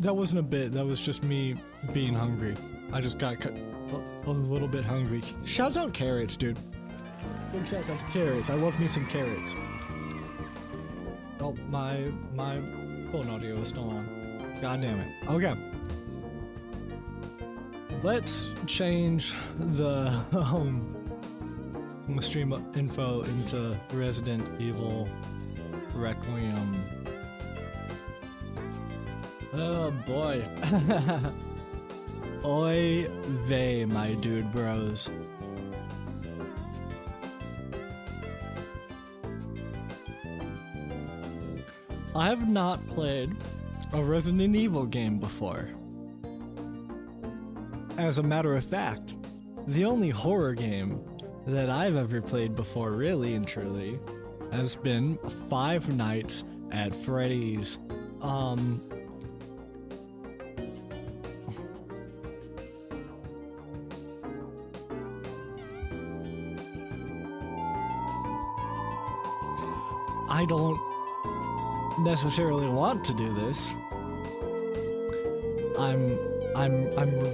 That wasn't a bit, that was just me being hungry. I just got a little bit hungry. Shouts out carrots, dude. Big shouts out to carrots. I love me some carrots. Oh, my phone audio is still on. God damn it. Okay. Let's change the stream info into Resident Evil Requiem. Oh boy. Oy vey, my dude bros. I have not played a Resident Evil game before. As a matter of fact, the only horror game that I've ever played before, really and truly, has been Five Nights at Freddy's. I don't necessarily want to do this. I'm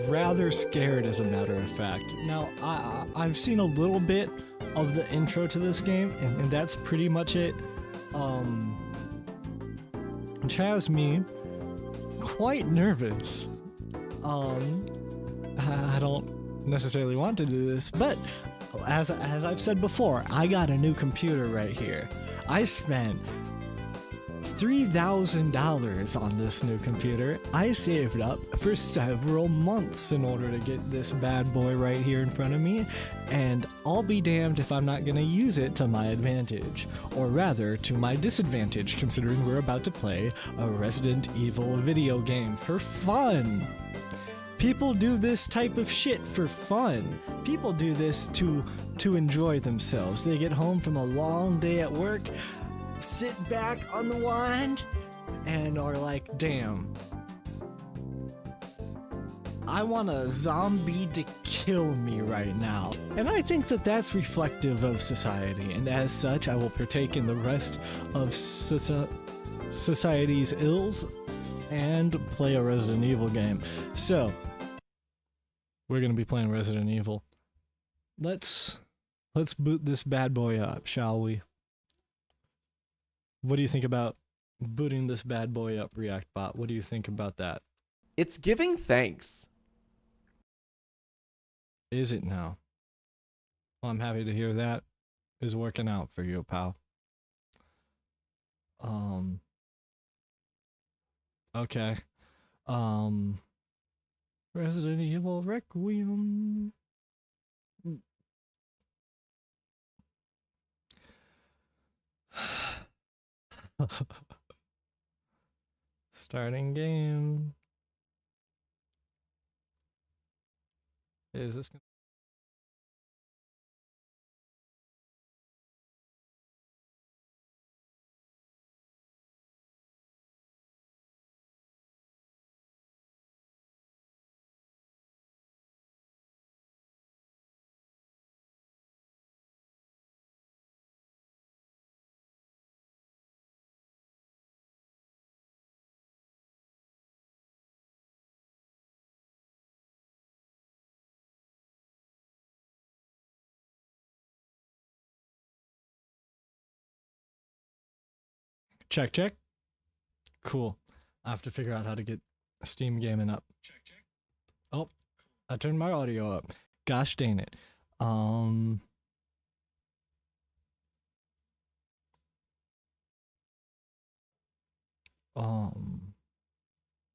rather scared, as a matter of fact. Now, I've seen a little bit of the intro to this game, and that's pretty much it. Which has me quite nervous. I don't necessarily want to do this, but as I've said before, I got a new computer right here. I spent $3,000 on this new computer. I saved up for several months in order to get this bad boy right here in front of me, and I'll be damned if I'm not gonna use it to my advantage, or rather to my disadvantage, considering we're about to play a Resident Evil video game for fun. People do this type of shit for fun. People do this to enjoy themselves. They get home from a long day at work, sit back, unwind, and are like, damn, I want a zombie to kill me right now. And I think that that's reflective of society, and as such, I will partake in the rest of society's ills and play a Resident Evil game. So, we're gonna be playing Resident Evil. Let's boot this bad boy up, shall we? What do you think about booting this bad boy up, ReactBot? What do you think about that? It's giving thanks. Is it now? Well, I'm happy to hear that is working out for you, pal. Okay. Resident Evil Requiem. Starting game. Is this check, check. Cool. I have to figure out how to get Steam gaming up. Oh, I turned my audio up. Gosh dang it.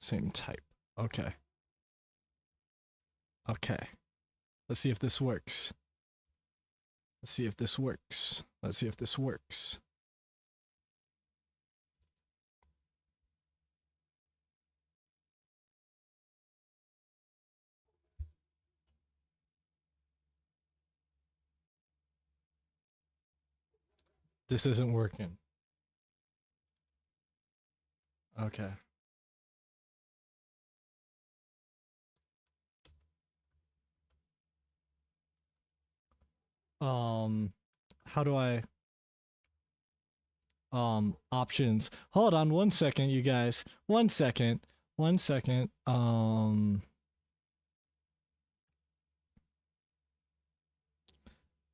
Same type. Okay. Okay. Let's see if this works. Let's see if this works. Let's see if this works. This isn't working. Okay. How do I options. Hold on 1 second, you guys. 1 second. 1 second.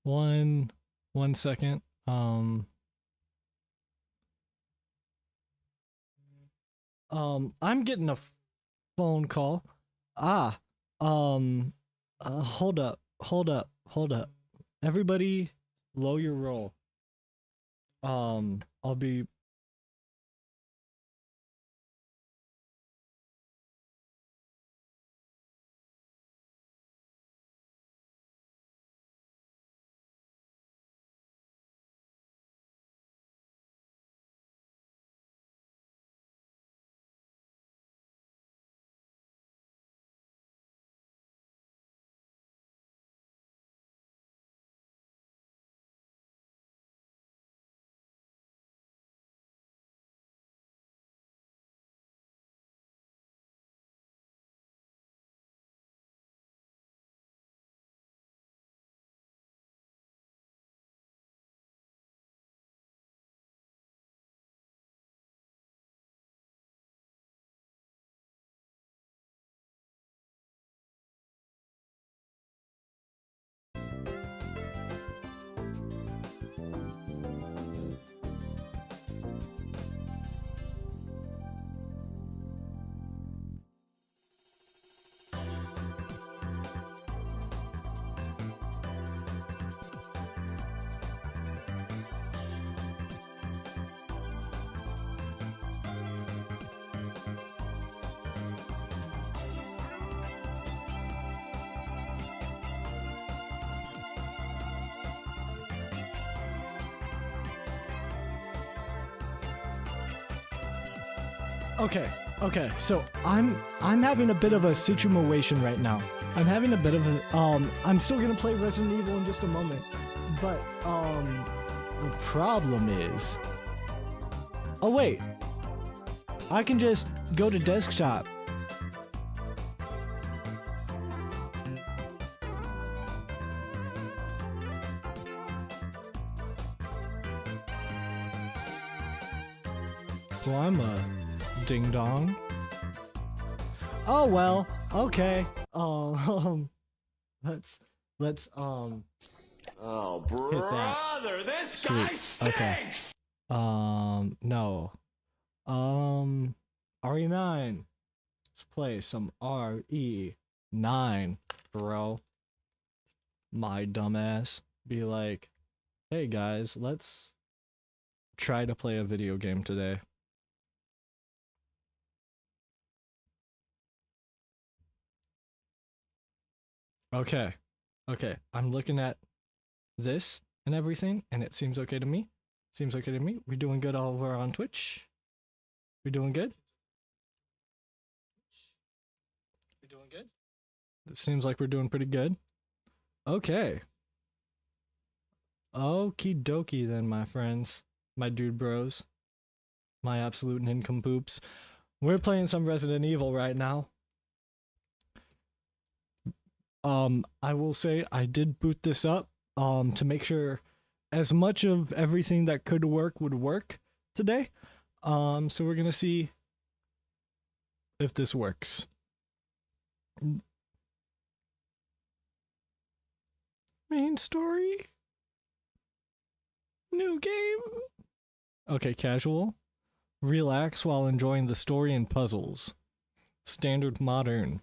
One second. I'm getting a phone call. Hold up. Everybody, low your roll. I'll be. Okay, so I'm having a bit of a situation right now. I'm having a bit of a I'm still gonna play Resident Evil in just a moment. But the problem is, oh wait, I can just go to desktop. Well, I'm a ding dong. Oh well, okay. Let's Oh, hit that. brother, this Sweet. guy stinks! Okay. No. RE9. Let's play some RE9, bro. My dumbass be like, hey guys, let's try to play a video game today. Okay. I'm looking at this and everything, and it seems okay to me. We doing good over on Twitch? We doing good? It seems like we're doing pretty good. Okay. Okie dokie then, my friends. My dude bros. My absolute nincompoops. We're playing some Resident Evil right now. I will say I did boot this up to make sure as much of everything that could work would work today. So we're gonna see if this works. Main story? New game? Okay, casual. Relax while enjoying the story and puzzles. Standard modern.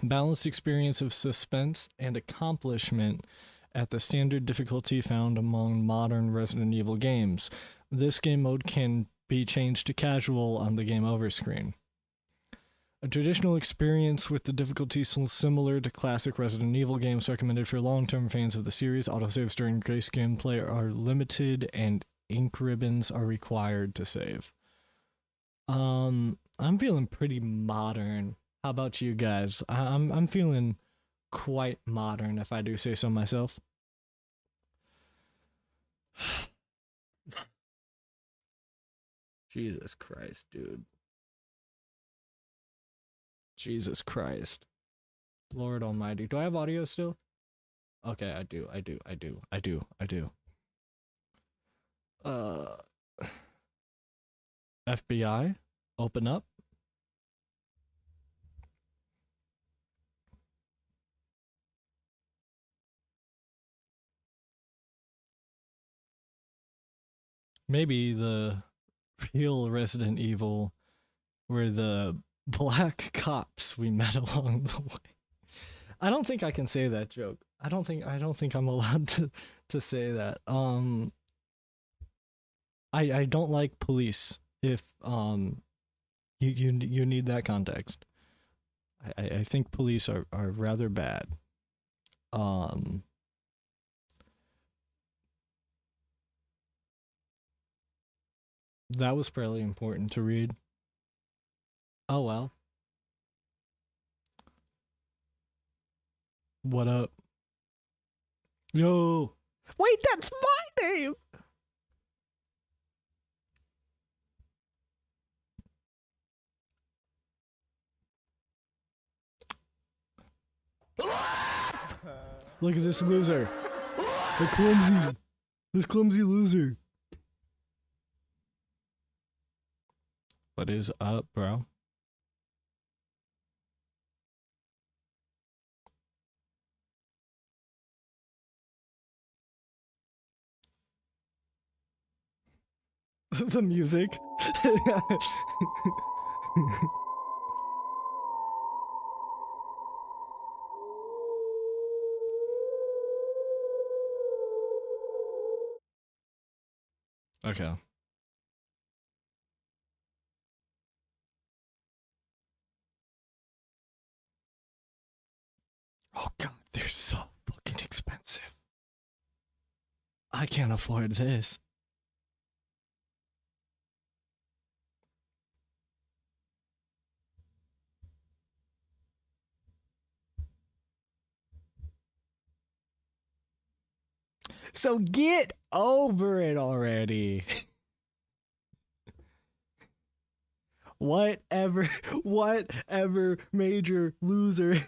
Balanced experience of suspense and accomplishment at the standard difficulty found among modern Resident Evil games. This game mode can be changed to casual on the game over screen. A traditional experience with the difficulty similar to classic Resident Evil games, recommended for long-term fans of the series. Autosaves during grace gameplay are limited and ink ribbons are required to save. I'm feeling pretty modern. How about you guys? I'm feeling quite modern, if I do say so myself. Jesus Christ, dude. Jesus Christ. Lord Almighty. Do I have audio still? Okay, I do. FBI, open up. Maybe the real Resident Evil were the black cops we met along the way. I don't think I can say that joke. I don't think I'm allowed to say that. I don't like police if you need that context. I think police are rather bad. That was fairly important to read. Oh well. What up? Yo! Wait, that's my name! Look at this loser. The clumsy. This clumsy loser. What is up, bro? The music. Okay. Oh god, they're so fucking expensive. I can't afford this. So get over it already. Whatever major loser.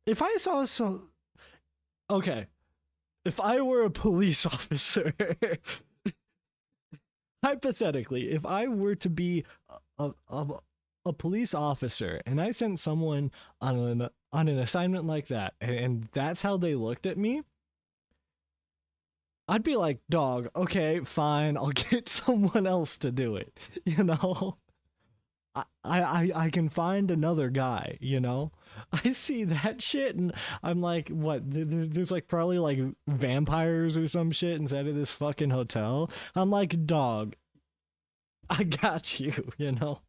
If I saw some... Okay. If I were a police officer... Hypothetically, if I were to be a police officer and I sent someone on an assignment like that and that's how they looked at me, I'd be like, dog, okay, fine, I'll get someone else to do it, you know? I can find another guy, you know? I see that shit and I'm like, what? There's like probably like vampires or some shit inside of this fucking hotel. I'm like, dog, I got you, you know?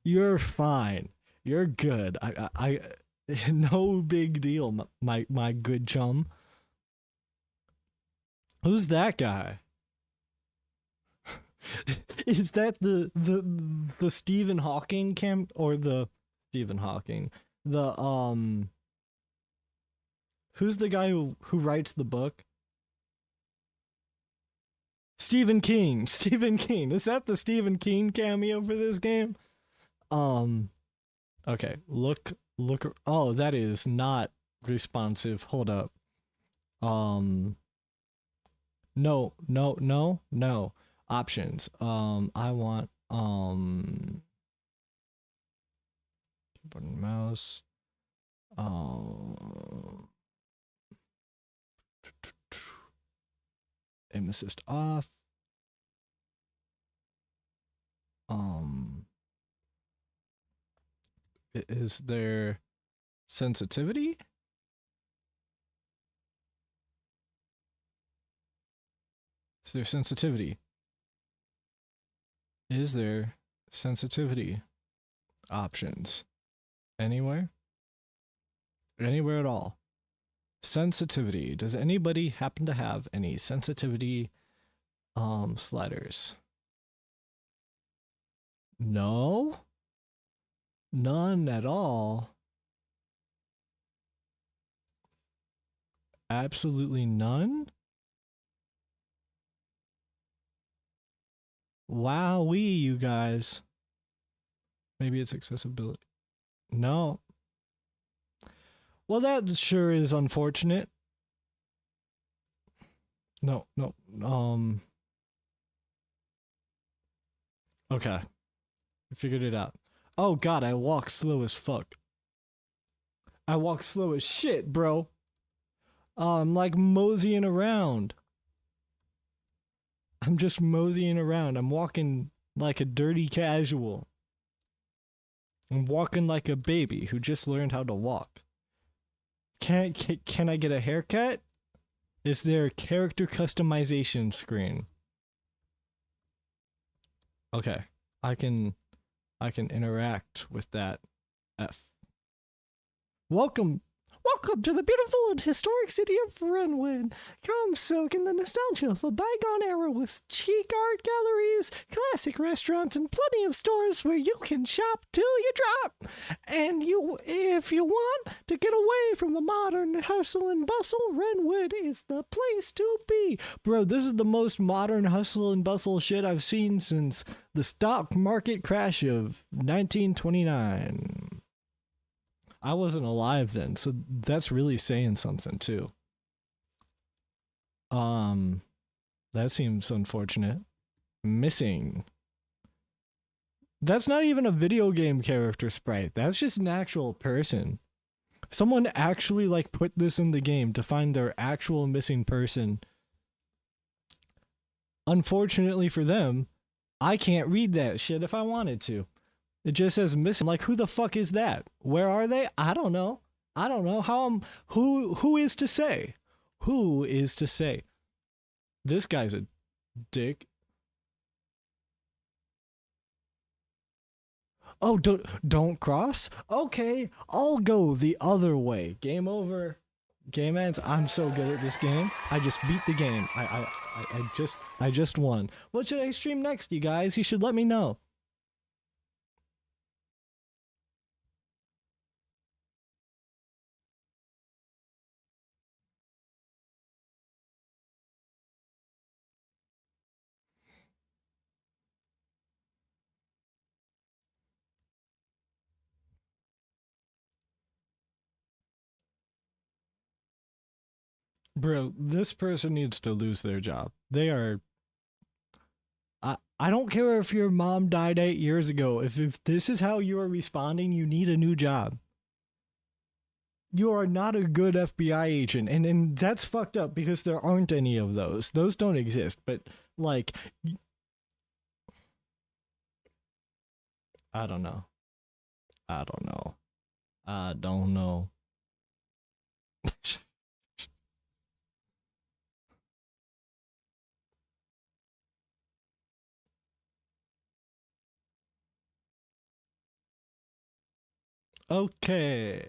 You're fine. You're good. I no big deal, my good chum. Who's that guy? Is that the Stephen Hawking or the Stephen Hawking? The who's the guy who writes the book? Stephen King. Stephen King. Is that the Stephen King cameo for this game? Okay. Look. Oh, that is not responsive. Hold up. No. Options. I want keyboard and mouse. Aim assist off. Is there sensitivity? Is there sensitivity? Is there sensitivity options? Anywhere? Anywhere at all? Sensitivity. Does anybody happen to have any sensitivity sliders? No? None at all. Absolutely none? Wowee, you guys. Maybe it's accessibility. No. Well, that sure is unfortunate. No. Okay. I figured it out. Oh god, I walk slow as fuck. I walk slow as shit, bro. I'm like moseying around. I'm just moseying around. I'm walking like a dirty casual. I'm walking like a baby who just learned how to walk. Can I get a haircut? Is there a character customization screen? Okay, I can interact with that. F. Welcome to the beautiful and historic city of Renwood. Come soak in the nostalgia of a bygone era with chic art galleries, classic restaurants, and plenty of stores where you can shop till you drop. And if you want to get away from the modern hustle and bustle, Renwood is the place to be. Bro, this is the most modern hustle and bustle shit I've seen since the stock market crash of 1929. I wasn't alive then, so that's really saying something too. That seems unfortunate. Missing. That's not even a video game character sprite. That's just an actual person. Someone actually like put this in the game to find their actual missing person. Unfortunately for them, I can't read that shit if I wanted to. It just says missing. Like, who the fuck is that? Where are they? I don't know. Who is to say? Who is to say? This guy's a dick. Oh, don't cross? Okay, I'll go the other way. Game over. Game ends. I'm so good at this game. I just beat the game. I just won. What should I stream next, you guys? You should let me know. Bro, this person needs to lose their job. They are... I don't care if your mom died 8 years ago. If this is how you are responding, you need a new job. You are not a good FBI agent. And that's fucked up because there aren't any of those. Those don't exist. But, like... I don't know. Okay.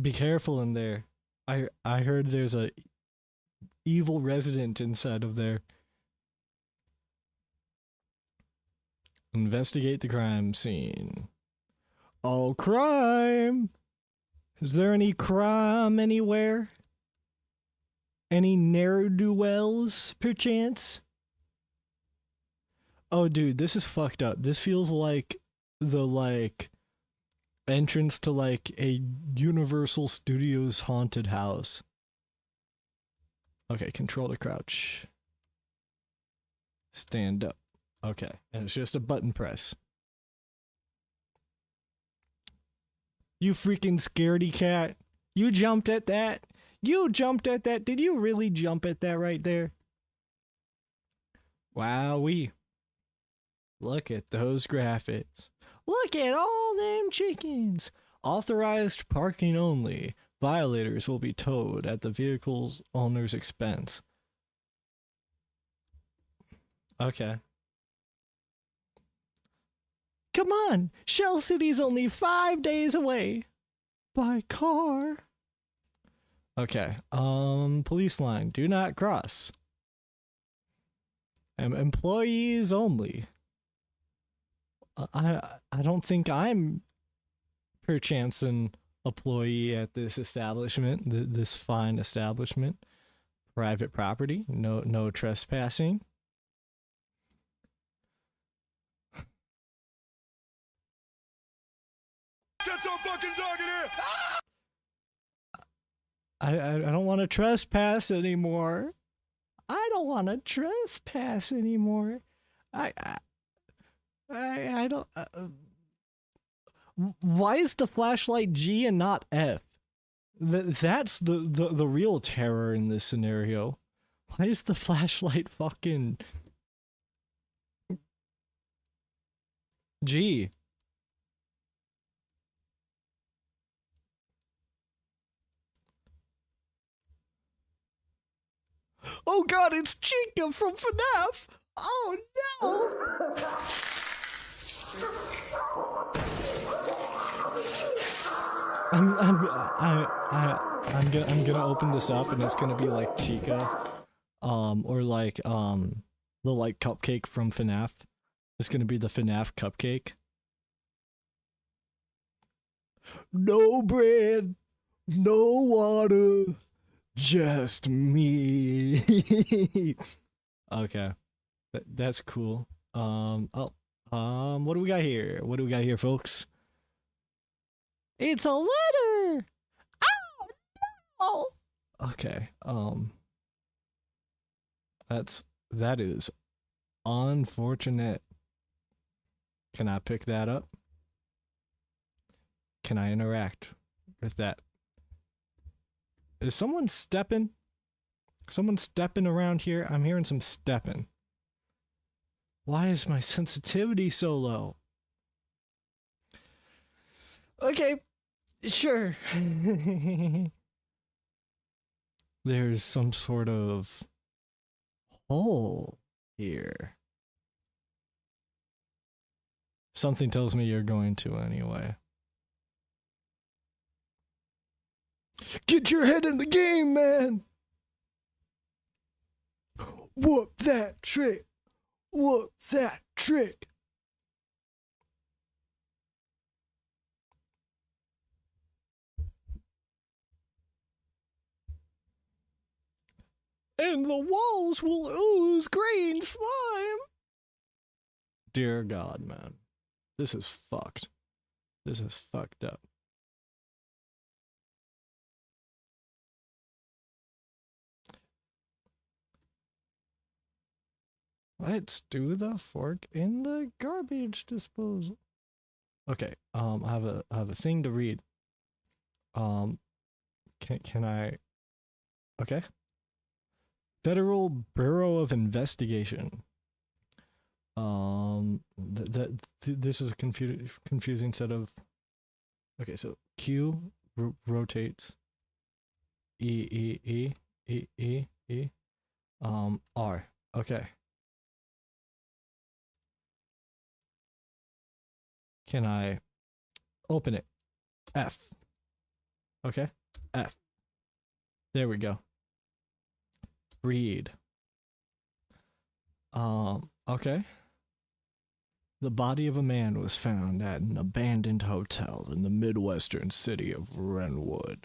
Be careful in there. I heard there's a evil resident inside of there. Investigate the crime scene. Oh, crime! Is there any crime anywhere? Any ne'er-do-wells, perchance? Oh, dude, this is fucked up. This feels like the, entrance to, a Universal Studios haunted house. Okay, control to crouch. Stand up. Okay, and it's just a button press. You freaking scaredy cat. You jumped at that? You jumped at that? Did you really jump at that right there? Wowee. Look at those graphics. Look at all them chickens. Authorized parking only. Violators will be towed at the vehicle's owner's expense. Okay. Come on! Shell City's only 5 days away. By car. Okay. Police line. Do not cross. Employees only. I don't think I'm perchance an employee at this establishment, this fine establishment. Private property. No trespassing. Get some fucking dog in here! I don't want to trespass anymore. I don't want to trespass anymore. I don't. Why is the flashlight G and not F? That's the real terror in this scenario. Why is the flashlight fucking G? Oh god, it's Chica from FNAF! Oh no! I'm gonna open this up and it's gonna be like Chica, or like the like cupcake from FNAF. It's gonna be the FNAF cupcake. No bread, no water, just me. Okay, that's cool. What do we got here? What do we got here, folks? It's a letter. Oh no. Okay. That is unfortunate. Can I pick that up? Can I interact with that? Is someone stepping? Someone stepping around here? I'm hearing some stepping. Why is my sensitivity so low? Okay, sure. There's some sort of hole here. Something tells me you're going to anyway. Get your head in the game, man! Whoop that trick! Whoop that trick! And the walls will ooze green slime! Dear God, man. This is fucked. This is fucked up. Let's do the fork in the garbage disposal. Okay, I have a thing to read. Can I? Okay. Federal Bureau of Investigation. This is a confusing set of. Okay, so Q rotates. E. R. Okay. Can I open it? F. Okay. F. There we go. Read. Okay. The body of a man was found at an abandoned hotel in the Midwestern city of Renwood.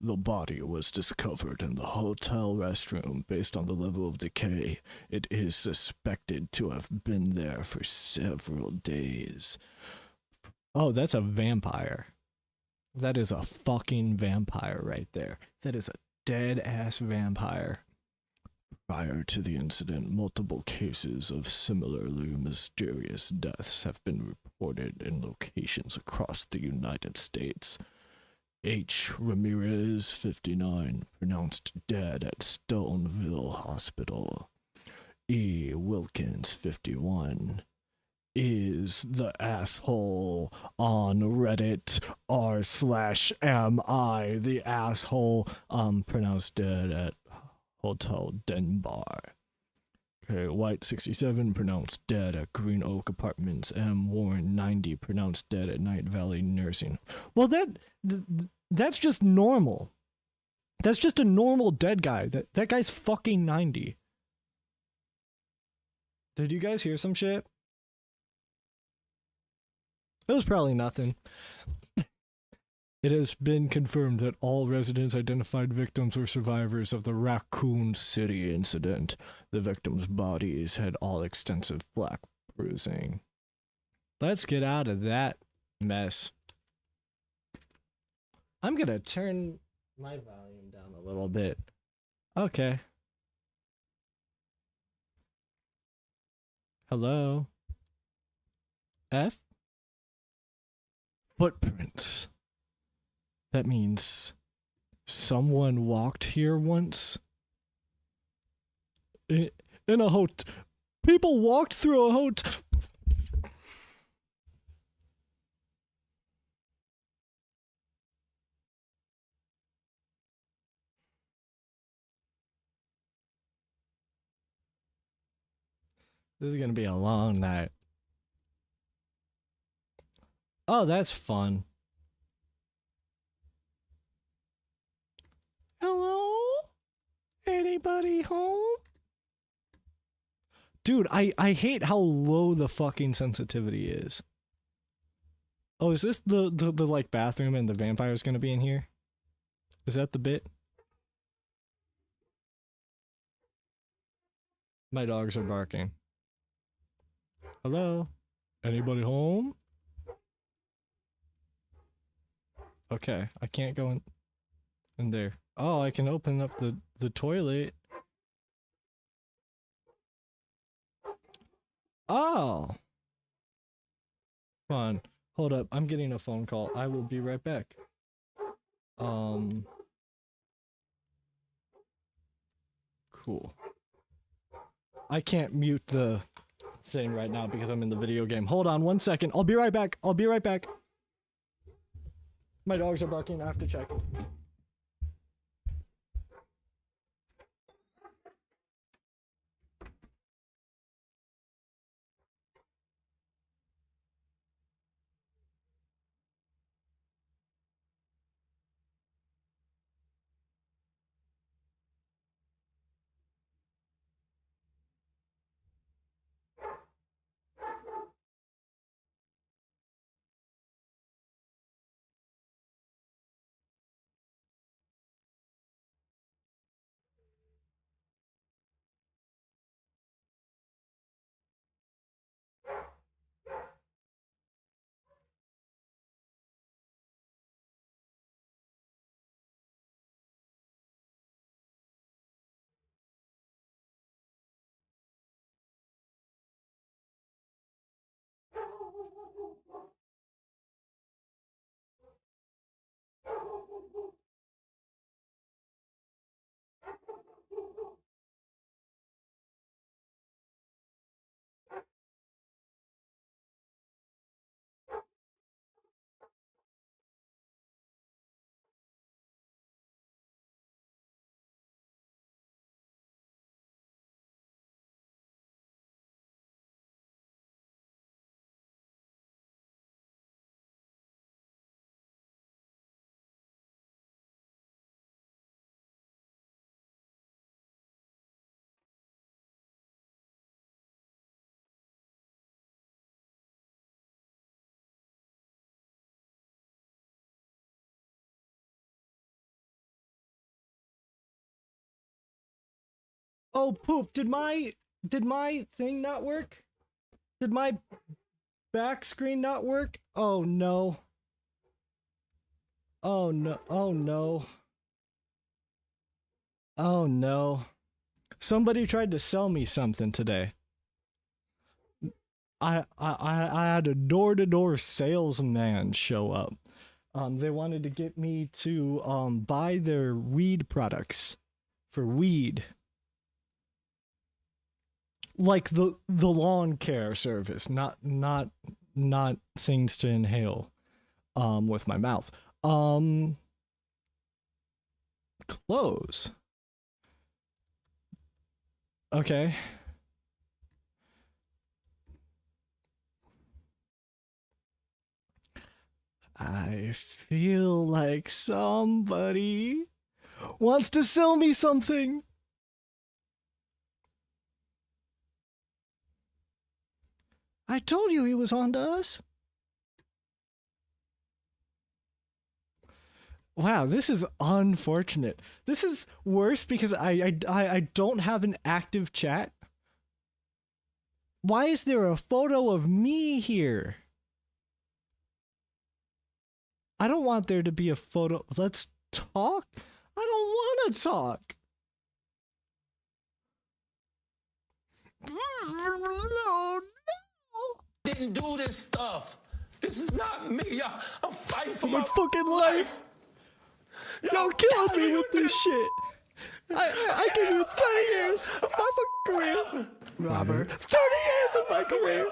The body was discovered in the hotel restroom. Based on the level of decay, it is suspected to have been there for several days. Oh, that's a vampire. That is a fucking vampire right there. That is a dead-ass vampire. Prior to the incident, multiple cases of similarly mysterious deaths have been reported in locations across the United States. H. Ramirez, 59, pronounced dead at Stoneville Hospital. E. Wilkins, 51, is the asshole on Reddit r/am I the asshole, pronounced dead at Hotel Denbar. Okay, White, 67, pronounced dead at Green Oak Apartments. M. Warren, 90, pronounced dead at Night Valley Nursing. Well, that's just normal. That's just a normal dead guy. That guy's fucking 90. Did you guys hear some shit? It was probably nothing. It has been confirmed that all residents identified victims were survivors of the Raccoon City incident. The victims' bodies had all extensive black bruising. Let's get out of that mess. I'm gonna turn my volume down a little bit. Okay. Hello? F? Footprints. That means someone walked here once? In a hotel. People walked through a hotel. This is gonna be a long night. Oh, that's fun. Hello? Anybody home? Dude, I hate how low the fucking sensitivity is. Oh, is this the like bathroom and the vampire's gonna be in here? Is that the bit? My dogs are barking. Hello? Anybody home? Okay, I can't go in there. Oh, I can open up the toilet. Oh! Fun. Hold up, I'm getting a phone call. I will be right back. Cool. I can't mute the thing right now because I'm in the video game. Hold on 1 second. I'll be right back. I'll be right back. My dogs are barking. I have to check. Oh poop, did my thing not work? Did my back screen not work? Oh no. Oh no. Oh no. Oh no. Somebody tried to sell me something today. I had a door-to-door salesman show up. They wanted to get me to buy their weed products for weed. Like the lawn care service, not things to inhale with my mouth. Clothes. Okay. I feel like somebody wants to sell me something. I told you he was on to us. Wow, this is unfortunate. This is worse because I don't have an active chat. Why is there a photo of me here? I don't want there to be a photo. Let's talk. I don't want to talk. No. Didn't do this stuff. This is not me. I'm fighting for my fucking life. Y'all killing me with this shit. I give you 30 years of my fucking career. Robert. 30 years of my career.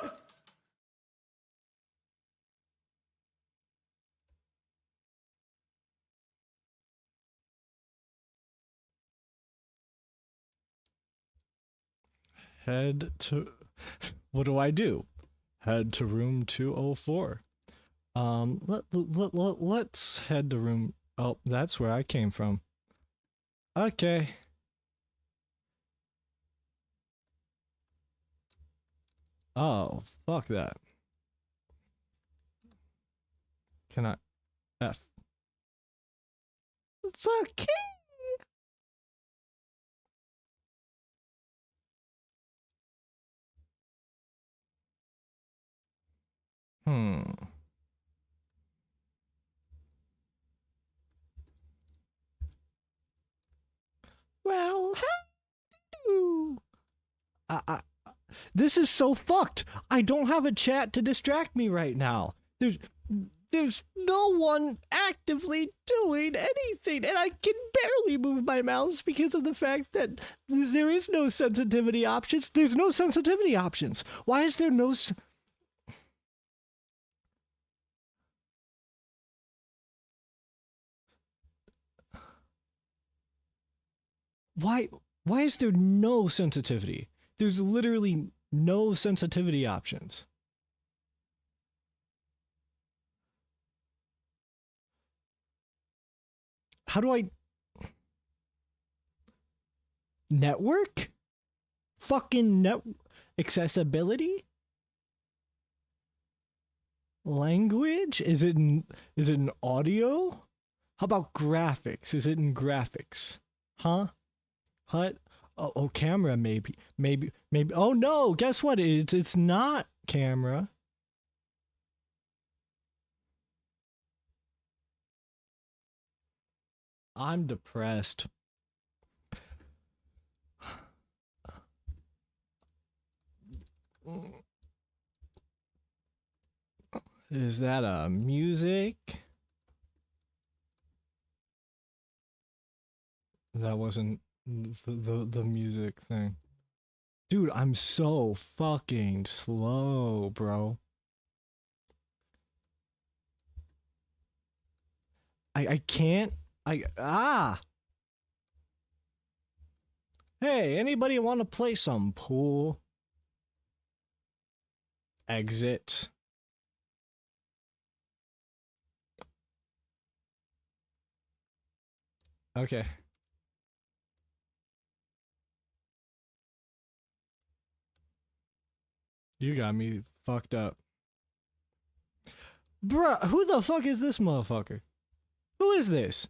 Head to... What do? Head to room 204. Let's head to room... Oh, that's where I came from. Okay. Oh, fuck that. Can I... F. The king! Well, this is so fucked. I don't have a chat to distract me right now. There's no one actively doing anything, and I can barely move my mouse because of the fact that there is no sensitivity options. There's no sensitivity options. Why is there no... Why is there no sensitivity? There's literally no sensitivity options. How do I... Network? Fucking accessibility? Language? Is it in audio? How about graphics? Is it in graphics? Huh? HUD? Oh, camera maybe. Oh no, guess what? It's not camera. I'm depressed. Is that a music? That wasn't the music thing. Dude, I'm so fucking slow, bro. I can't. Hey, anybody want to play some pool? Exit. Okay. You got me fucked up. Bruh, who the fuck is this motherfucker? Who is this?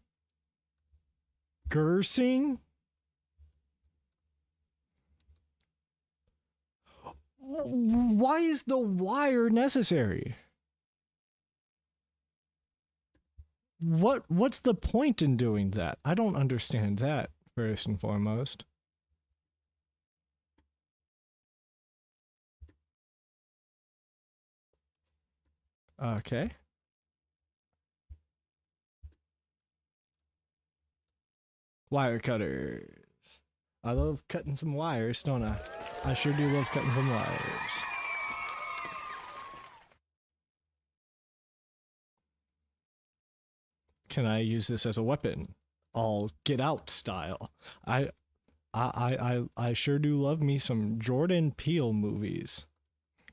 Gersing? Why is the wire necessary? What's the point in doing that? I don't understand that, first and foremost. Okay. Wire cutters. I love cutting some wires, don't I? I sure do love cutting some wires. Can I use this as a weapon? All Get Out style. I sure do love me some Jordan Peele movies.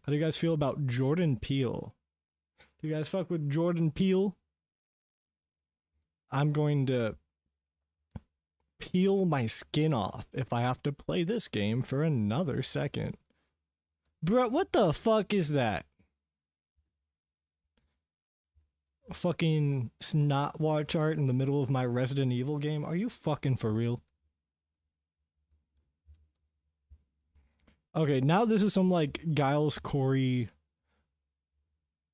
How do you guys feel about Jordan Peele? Do you guys fuck with Jordan Peele? I'm going to peel my skin off if I have to play this game for another second. Bruh, what the fuck is that? Fucking snot watch art in the middle of my Resident Evil game? Are you fucking for real? Okay, now this is some like Giles Corey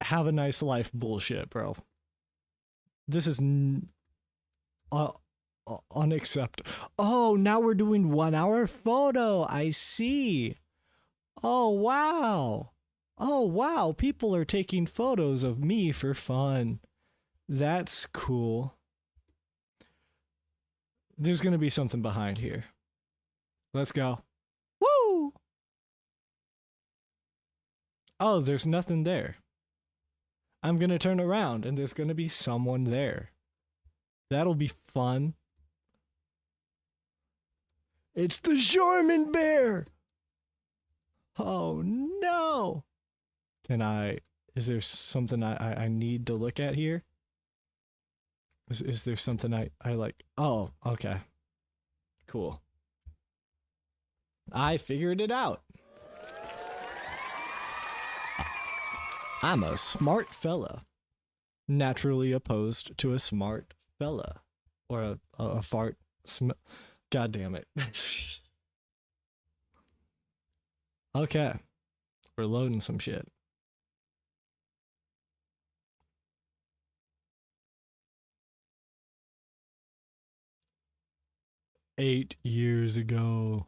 have a nice life bullshit, bro. This is unacceptable. Oh, now we're doing 1 hour photo. I see. Oh, wow. Oh, wow. People are taking photos of me for fun. That's cool. There's going to be something behind here. Let's go. Woo! Oh, there's nothing there. I'm going to turn around and there's going to be someone there. That'll be fun. It's the Charmin Bear! Oh no! Is there something I need to look at here? Is there something I like? Oh, okay. Cool. I figured it out. I'm a smart fella. Naturally opposed to a smart fella. Or a fart. God damn it. Okay. We're loading some shit. "8 years ago.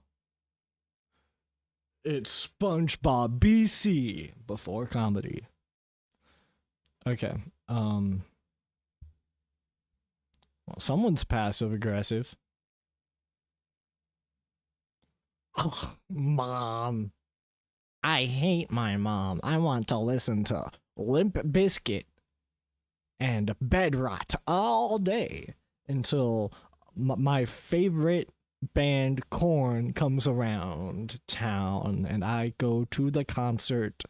It's SpongeBob BC before comedy." Okay. Well, someone's passive aggressive. Oh, Mom. I hate my mom. I want to listen to Limp Bizkit and Bed Rot all day until my favorite band Korn comes around town and I go to the concert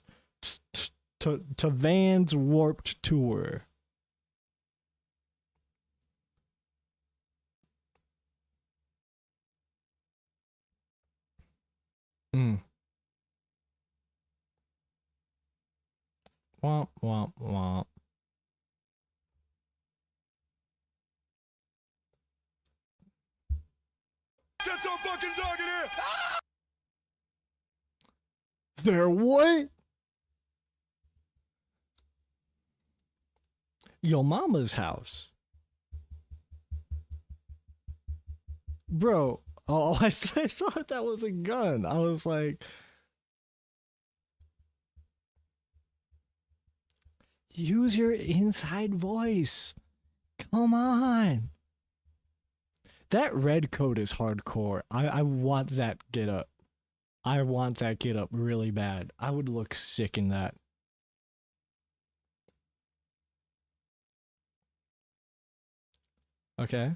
to Van's Warped Tour. Womp womp womp. Get some fucking dog in here! There what? Your mama's house. Bro, oh, I thought that was a gun. I was like, use your inside voice. Come on. That red coat is hardcore. I want that get up. I want that get up really bad. I would look sick in that. Okay.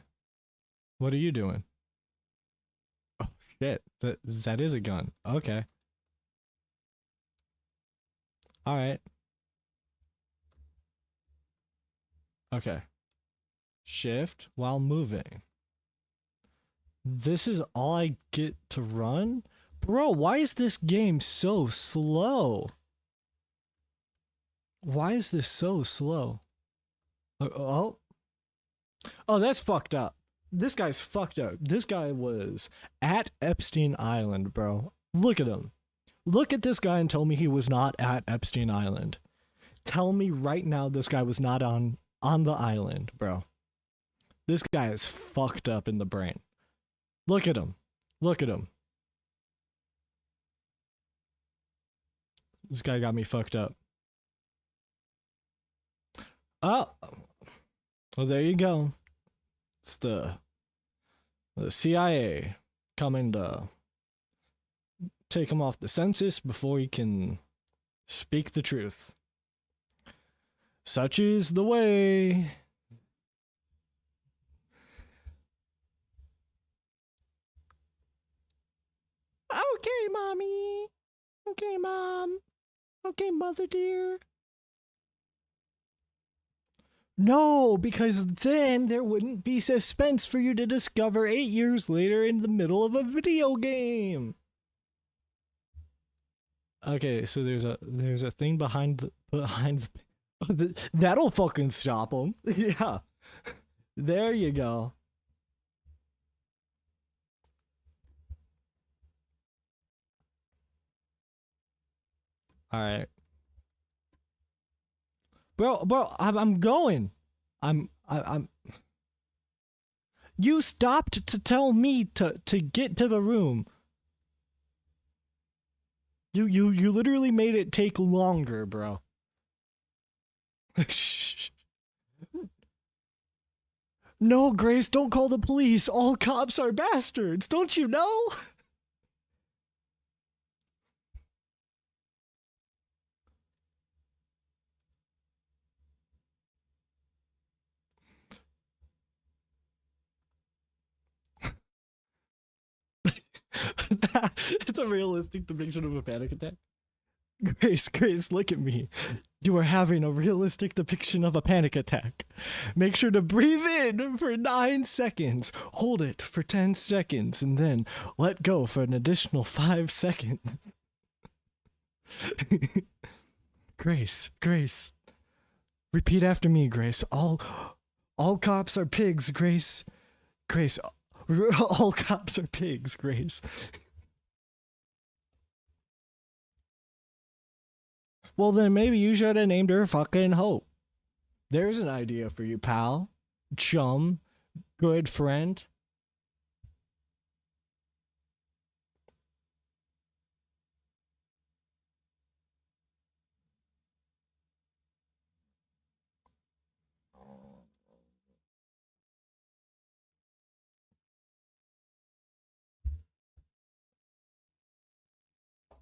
What are you doing? Oh shit. That is a gun. Okay. Alright. Okay. Shift while moving. This is all I get to run? Bro, why is this game so slow? Why is this so slow? Oh, that's fucked up. This guy's fucked up. This guy was at Epstein Island, bro. Look at him. Look at this guy and tell me he was not at Epstein Island. Tell me right now this guy was not on the island, bro. This guy is fucked up in the brain. Look at him. Look at him. This guy got me fucked up. Oh. Well, there you go. It's the CIA coming to take him off the census before he can speak the truth. Such is the way. Okay, mommy. Okay, mom. Okay, mother dear. No, because then there wouldn't be suspense for you to discover 8 years later in the middle of a video game. Okay, so there's a thing behind the that'll fucking stop him. Yeah. There you go. All right. Bro, I'm going. I'm You stopped to tell me to get to the room. You literally made it take longer, bro. No, Grace, don't call the police. All cops are bastards. Don't you know? It's a realistic depiction of a panic attack. Grace, look at me. You are having a realistic depiction of a panic attack. Make sure to breathe in for 9 seconds. Hold it for 10 seconds, and then let go for an additional 5 seconds. Grace. Repeat after me, Grace. All cops are pigs, Grace. Grace, all cops are pigs, Grace. Well, then maybe you should have named her fucking Hope. There's an idea for you, pal. Chum. Good friend.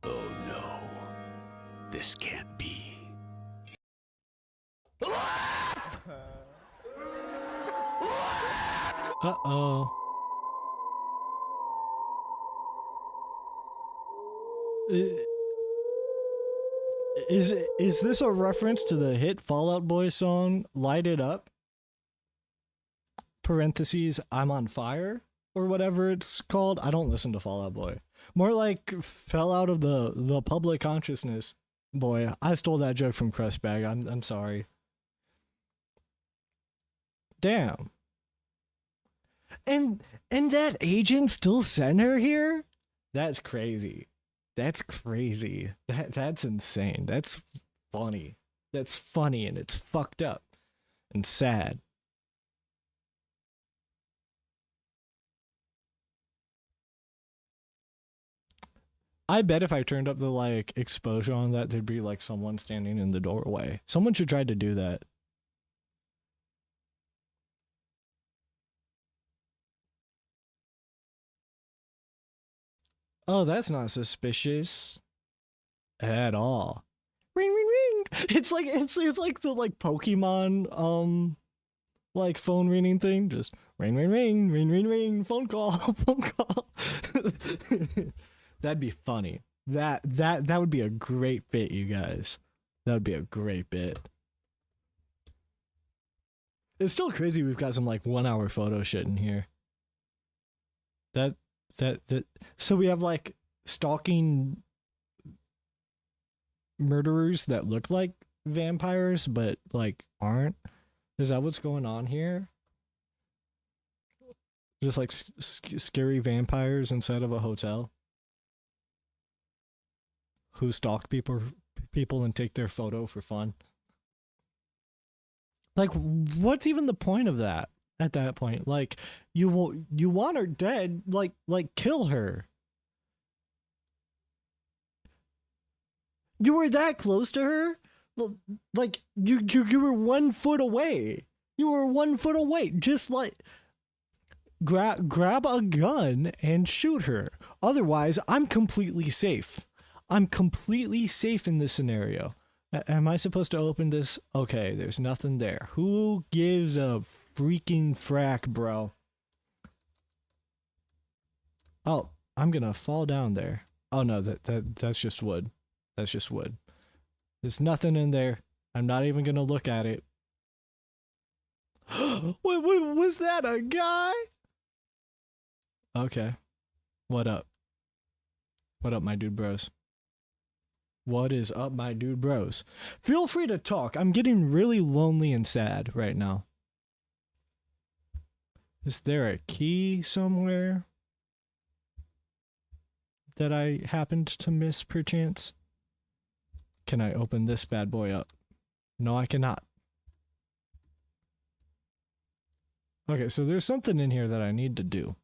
Oh no. This can't be. Uh-oh. Is this a reference to the hit Fall Out Boy song, Light It Up? Parentheses, I'm on fire? Or whatever it's called. I don't listen to Fall Out Boy. More like fell out of the public consciousness. Boy, I stole that joke from Crustbag. I'm sorry. Damn. And that agent still sent her here? That's crazy. That's crazy. That's insane. That's funny. That's funny, and it's fucked up and sad. I bet if I turned up the like exposure on that, there'd be like someone standing in the doorway. Someone should try to do that. Oh, that's not suspicious at all. Ring ring ring. It's like the like Pokemon like phone ringing thing. Just ring ring ring ring ring ring. Phone call phone call. That'd be funny. That would be a great bit, you guys. That would be a great bit. It's still crazy we've got some like 1 hour photo shit in here. That so we have like stalking murderers that look like vampires but like aren't. Is that what's going on here? Just like scary vampires inside of a hotel who stalk people and take their photo for fun. Like, what's even the point of that at that point? Like, you want her dead, like kill her. You were that close to her? Like, you were 1 foot away. You were 1 foot away. Just like grab a gun and shoot her. Otherwise, I'm completely safe. I'm completely safe in this scenario. Am I supposed to open this? Okay, there's nothing there. Who gives a freaking frack, bro? Oh, I'm gonna fall down there. Oh no, that's just wood. That's just wood. There's nothing in there. I'm not even gonna look at it. What was that, a guy? Okay. What up? What up, my dude bros? What is up, my dude bros? Feel free to talk. I'm getting really lonely and sad right now. Is there a key somewhere that I happened to miss perchance? Can I open this bad boy up? No, I cannot. Okay, so there's something in here that I need to do.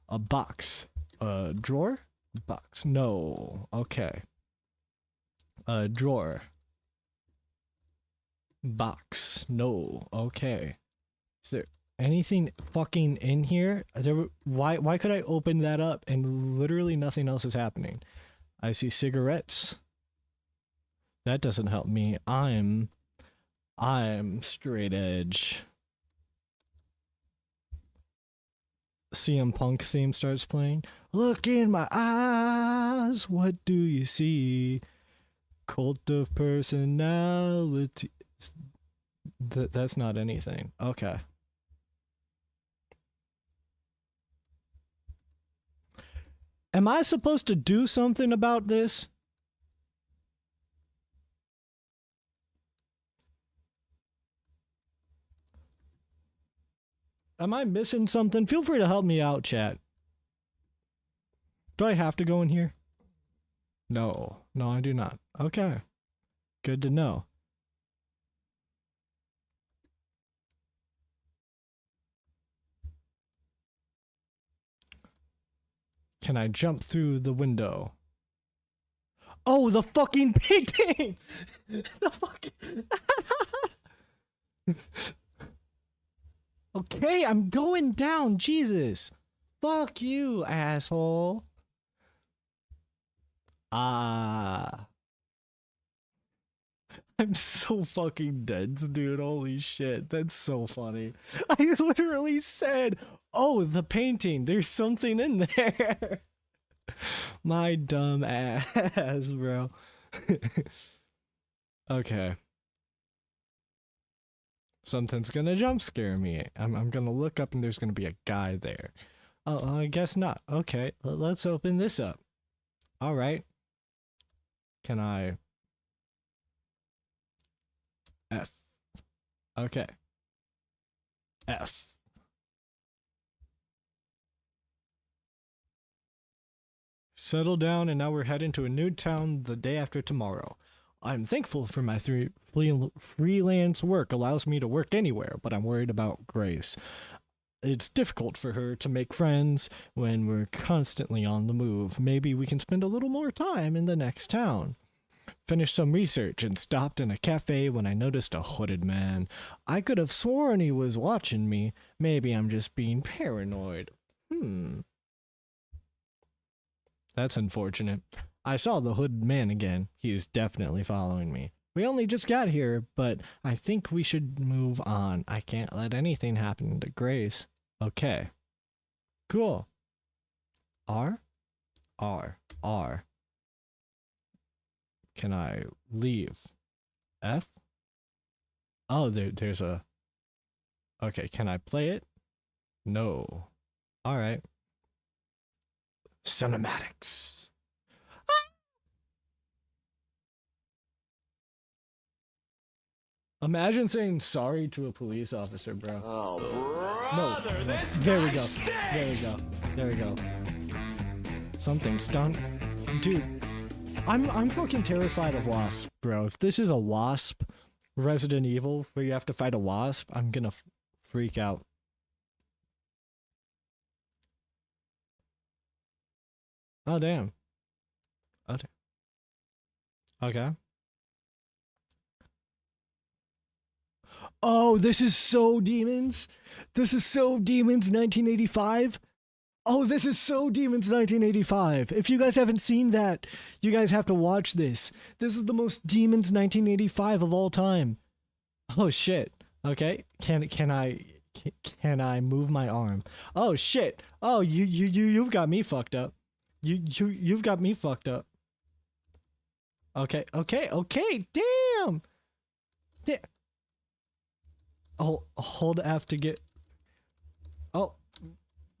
A box. A drawer? Box. No. Okay. A drawer. Box. No. Okay. Is there anything fucking in here? Why could I open that up and literally nothing else is happening? I see cigarettes. That doesn't help me. I'm straight edge. CM Punk theme starts playing. Look in my eyes, what do you see? Cult of personality. That's not anything. Okay. Am I supposed to do something about this? Am I missing something? Feel free to help me out, chat. Do I have to go in here? No. No, I do not. Okay. Good to know. Can I jump through the window? Oh, the fucking painting! The fucking... Okay, I'm going down, Jesus. Fuck you, asshole. I'm so fucking dense, dude. Holy shit. That's so funny. I literally said, oh, the painting. There's something in there. My dumb ass, bro. Okay. Something's gonna jump scare me. I'm gonna look up and there's gonna be a guy there. Oh, I guess not. Okay, let's open this up. Alright. Can I... F. Okay. F. Settle down, and now we're heading to a new town the day after tomorrow. I'm thankful for my freelance work allows me to work anywhere, but I'm worried about Grace. It's difficult for her to make friends when we're constantly on the move. Maybe we can spend a little more time in the next town. Finished some research and stopped in a cafe when I noticed a hooded man. I could have sworn he was watching me. Maybe I'm just being paranoid. That's unfortunate. I saw the hooded man again. He's definitely following me. We only just got here, but I think we should move on. I can't let anything happen to Grace. Okay. Cool. R? R. R. Can I leave? F? Oh, there's a... Okay, can I play it? No. Alright. Cinematics. Imagine saying sorry to a police officer, bro. Oh, brother, no. this There we guy go. stinks! There we go. There we go. Something stunk. Dude, I'm fucking terrified of wasps, bro. If this is a wasp Resident Evil where you have to fight a wasp, I'm gonna freak out. Oh, damn. Okay. Okay. Oh, this is so Demons. This is so Demons 1985. Oh, this is so Demons 1985. If you guys haven't seen that, you guys have to watch this. This is the most Demons 1985 of all time. Oh shit. Okay. Can I move my arm? Oh shit. Oh, you've got me fucked up. You've got me fucked up. Okay. Damn. Damn. Oh, hold F to get... Oh.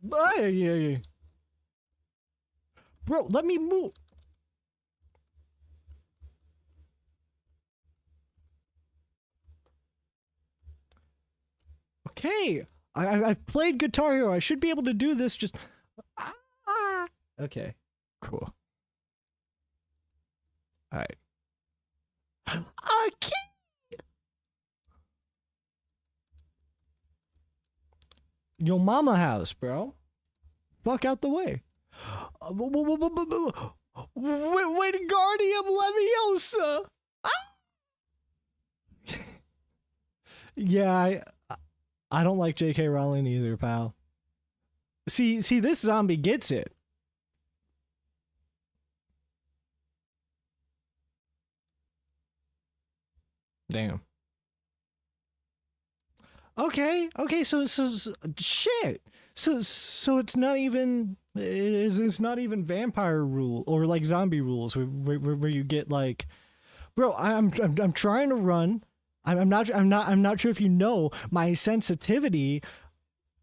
Yeah. Bro, let me move. Okay. I've played Guitar Hero. I should be able to do this just... Okay. Cool. Alright. Okay. Your mama house, bro. Fuck out the way. Wingardium Leviosa. Ah! Yeah, I don't like J.K. Rowling either, pal. See, this zombie gets it. Damn. Okay, so shit. So it's not even it's not even vampire rule or like zombie rules where you get like, bro. I'm trying to run. I'm not sure if you know my sensitivity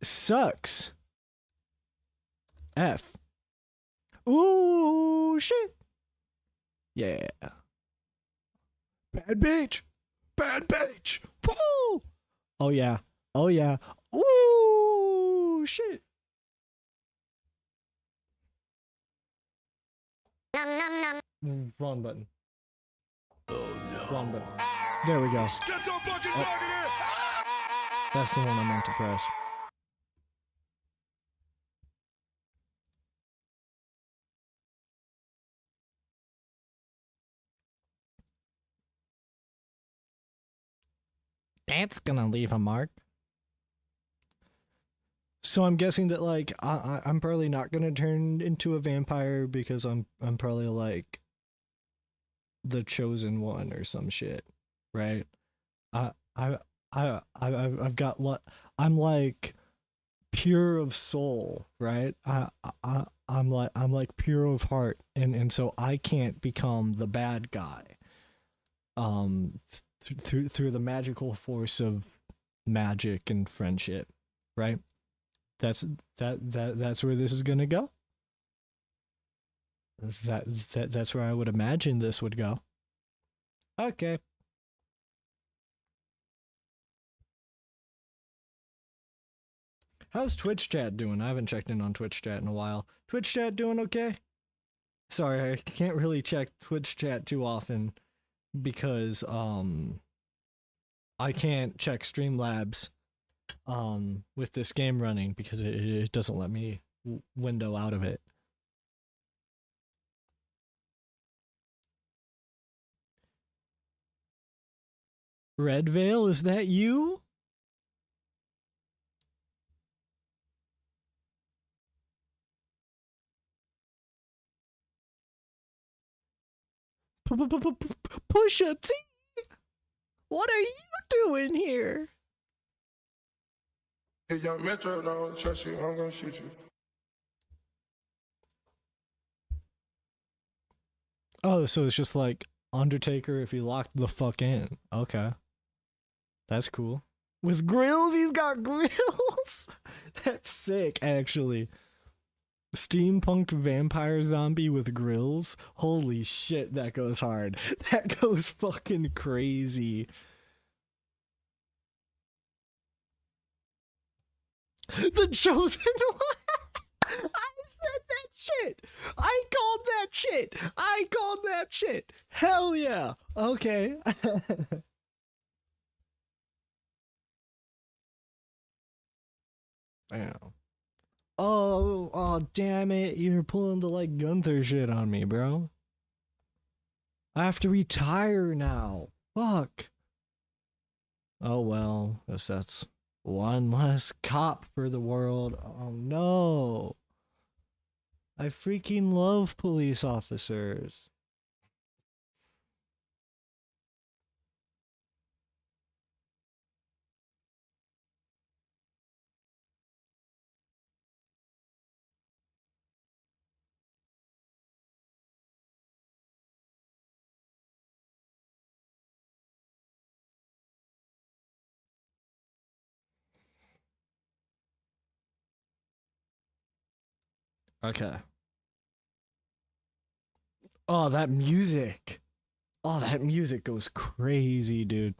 sucks. F. Ooh shit. Yeah. Bad bitch. Bad bitch. Woo! Oh yeah. Oh yeah. Ooh shit. Wrong button. Oh no. Wrong button. There we go. Oh. That's the one I meant to press. That's gonna leave a mark. So I'm guessing that like I'm probably not gonna turn into a vampire because I'm probably like the chosen one or some shit, right? I've got what I'm like pure of soul, right? I'm like pure of heart, and so I can't become the bad guy. Through the magical force of magic and friendship, right? That's where this is gonna go. That's where I would imagine this would go. Okay. How's Twitch chat doing? I haven't checked in on Twitch chat in a while. Twitch chat doing okay? Sorry, I can't really check Twitch chat too often because I can't check Streamlabs with this game running because it doesn't let me window out of it. Red Veil, is that you? Pusha T! What are you doing here? Hey, young Metro, don't trust you, I'm gonna shoot you. Oh, so it's just like Undertaker if he locked the fuck in. Okay. That's cool. With grills? He's got grills? That's sick, actually. Steampunk vampire zombie with grills? Holy shit, that goes hard. That goes fucking crazy. The Chosen One! I said that shit! I called that shit! I called that shit! Hell yeah! Okay. Damn. Oh, damn it. You're pulling the, like, Gunther shit on me, bro. I have to retire now. Fuck. Oh, well. Guess that's one less cop for the world. Oh, no. I freaking love police officers. Okay. Oh, that music. Oh, that music goes crazy, dude.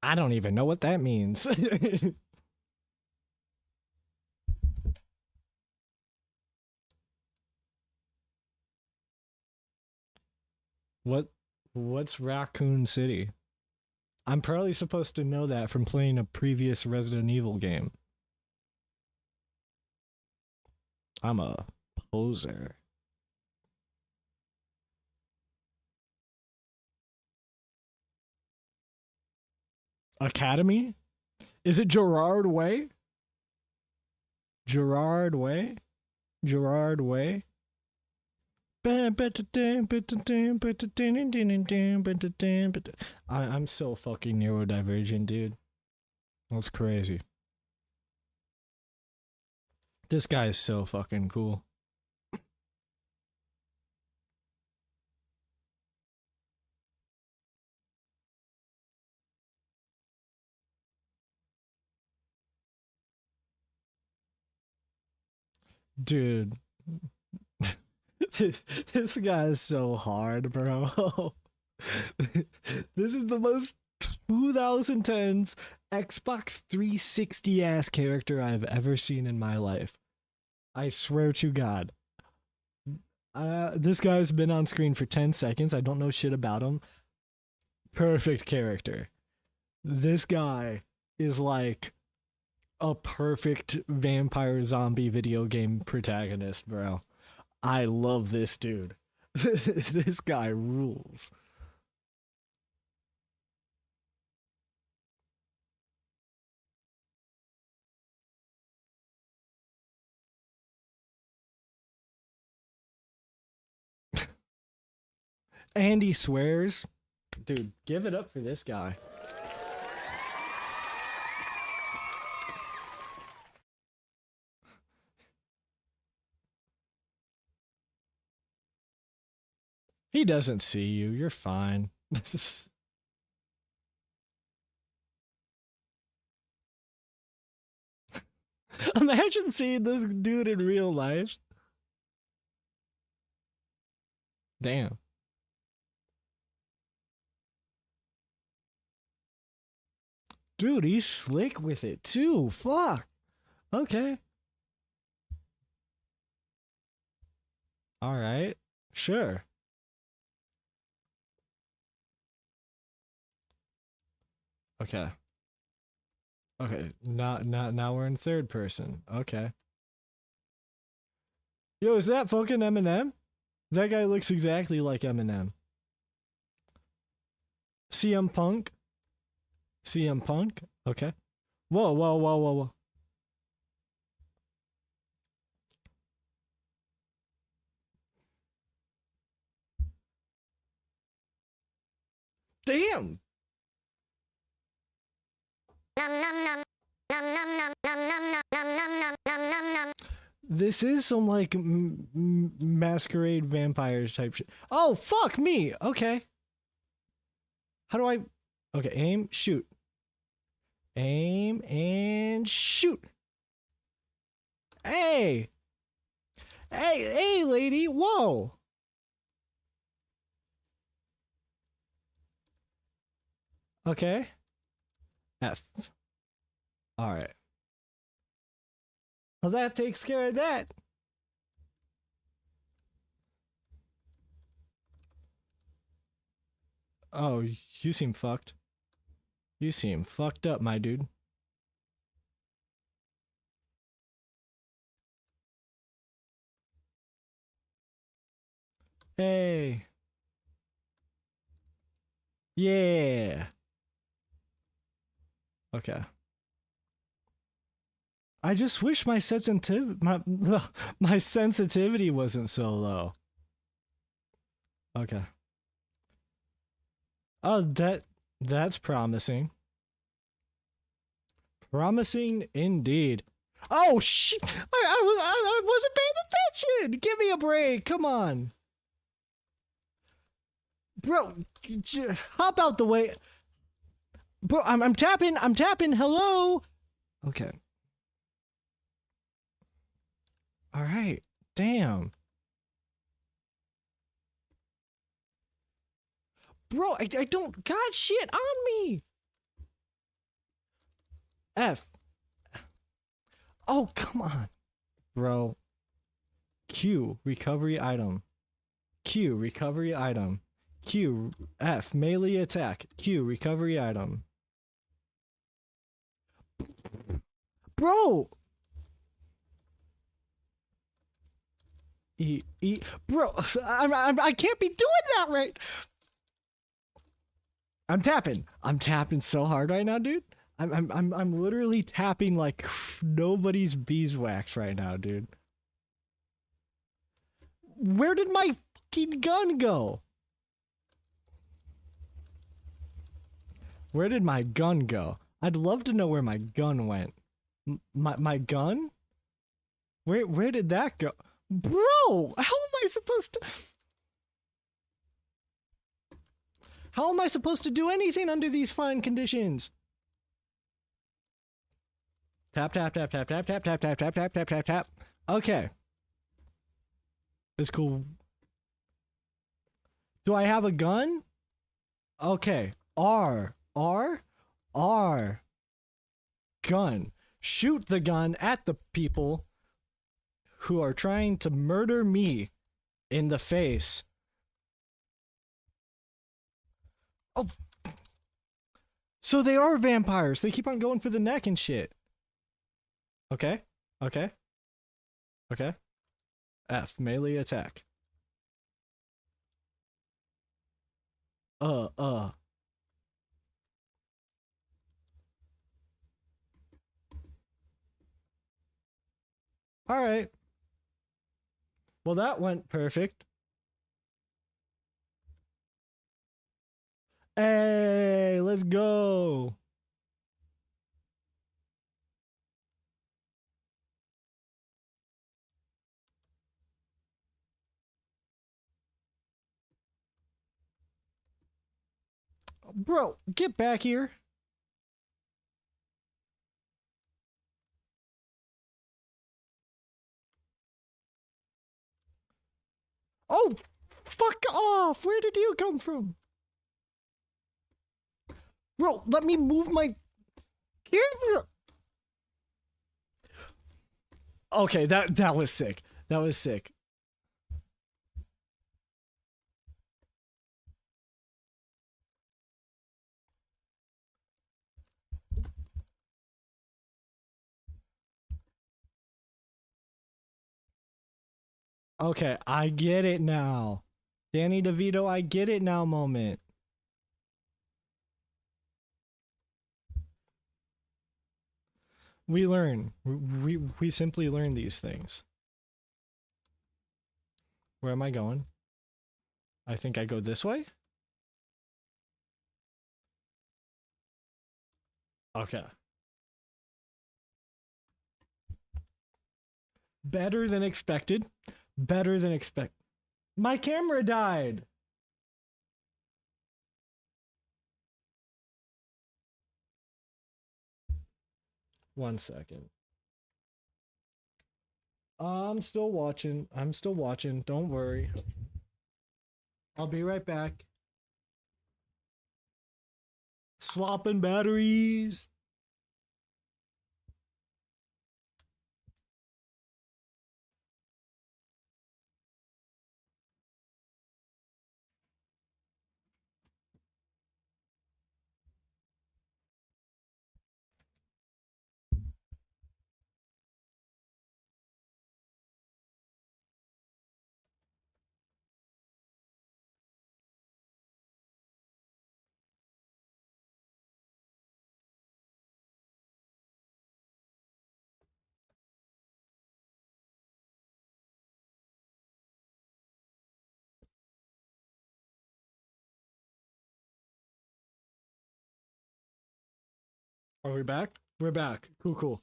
I don't even know what that means. What's Raccoon City? I'm probably supposed to know that from playing a previous Resident Evil game. I'm a poser. Academy? Is it Gerard Way? Gerard Way? Gerard Way? I'm so fucking neurodivergent, dude. That's crazy. This guy is so fucking cool. Dude. This guy is so hard, bro. This is the most 2010s Xbox 360 ass character I've ever seen in my life. I swear to God. This guy's been on screen for 10 seconds. I don't know shit about him. Perfect character. This guy is like a perfect vampire zombie video game protagonist, bro. I love this dude. This guy rules. And he swears. Dude, give it up for this guy. He doesn't see you. You're fine. Imagine seeing this dude in real life. Damn. Dude, he's slick with it too. Fuck. Okay. All right. Sure. Okay. Okay. Now we're in third person. Okay. Yo, is that fucking Eminem? That guy looks exactly like Eminem. CM Punk? CM Punk? Okay. Whoa, whoa, whoa, whoa, whoa. Damn! This is some like masquerade vampires type shit. Oh, fuck me! Okay. How do I... Okay, aim, shoot. Aim and shoot. Hey! Hey, lady! Whoa! Okay. F. Alright. Well, that takes care of that. Oh, you seem fucked. You seem fucked up, my dude. Hey. Yeah. Okay. I just wish my my sensitivity wasn't so low. Okay. Oh, that's promising. Promising indeed. Oh shit! I wasn't paying attention. Give me a break. Come on, bro. Hop out the way, bro. I'm tapping. I'm tapping. Hello. Okay. All right. Damn. Bro, I don't got shit on me. F. Oh, come on. Bro. Q, recovery item. Q, recovery item. Q. F. Melee attack. Q. Recovery item. Bro! Bro, I can't be doing that right. I'm tapping. I'm tapping so hard right now, dude. I'm literally tapping like nobody's beeswax right now, dude. Where did my fucking gun go? Where did my gun go? I'd love to know where my gun went. My gun? Where did that go? Bro, how am I supposed to... How am I supposed to do anything under these fine conditions? Tap, tap, tap, tap, tap, tap, tap, tap, tap, tap, tap, tap, tap. Okay. That's cool. Do I have a gun? Okay. R. Gun. Shoot the gun at the people who are trying to murder me in the face. Oh. So they are vampires. They keep on going for the neck and shit. Okay. Okay. Okay. F. Melee attack. Alright. Well, that went perfect. Hey, let's go. Bro, get back here. Oh, fuck off. Where did you come from? Bro, let me move my camera. Okay, that was sick. That was sick. Okay, I get it now. Danny DeVito, I get it now moment. We learn. We simply learn these things. Where am I going? I think I go this way? Okay. Better than expected. Better than expect. My camera died. One second. I'm still watching. I'm still watching. Don't worry. I'll be right back. Swapping batteries. Are we back? We're back. Cool, cool.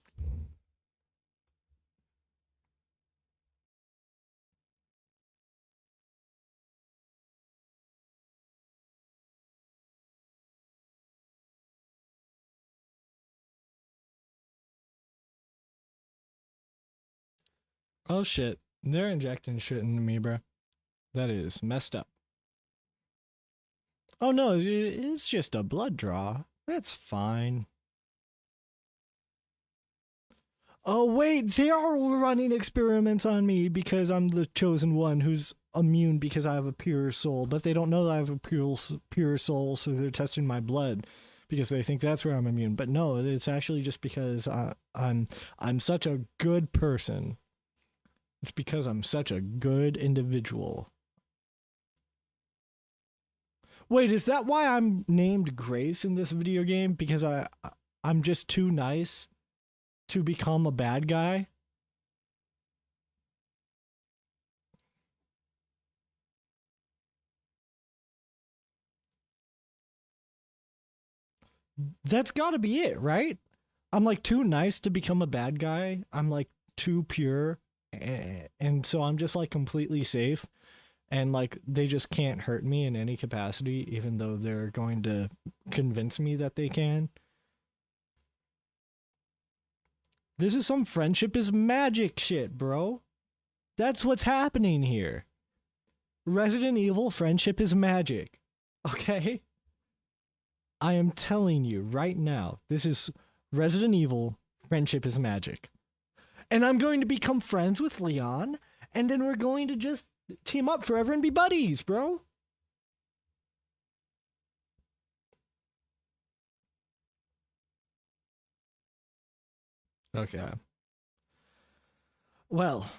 Oh shit. They're injecting shit into me, bro. That is messed up. Oh no, it's just a blood draw. That's fine. Oh wait, they are running experiments on me because I'm the chosen one who's immune because I have a pure soul, but they don't know that I have a pure soul, so they're testing my blood because they think that's where I'm immune. But no, it's actually just because I'm such a good person. It's because I'm such a good individual. Wait, is that why I'm named Grace in this video game? Because I'm just too nice to become a bad guy? That's gotta be it, right? I'm like too nice to become a bad guy. I'm like too pure. And so I'm just like completely safe. And like they just can't hurt me in any capacity, even though they're going to convince me that they can. This is some friendship is magic shit, bro. That's what's happening here. Resident Evil friendship is magic. Okay? I am telling you right now, this is Resident Evil friendship is magic. And I'm going to become friends with Leon, and then we're going to just team up forever and be buddies, bro. Okay. Well,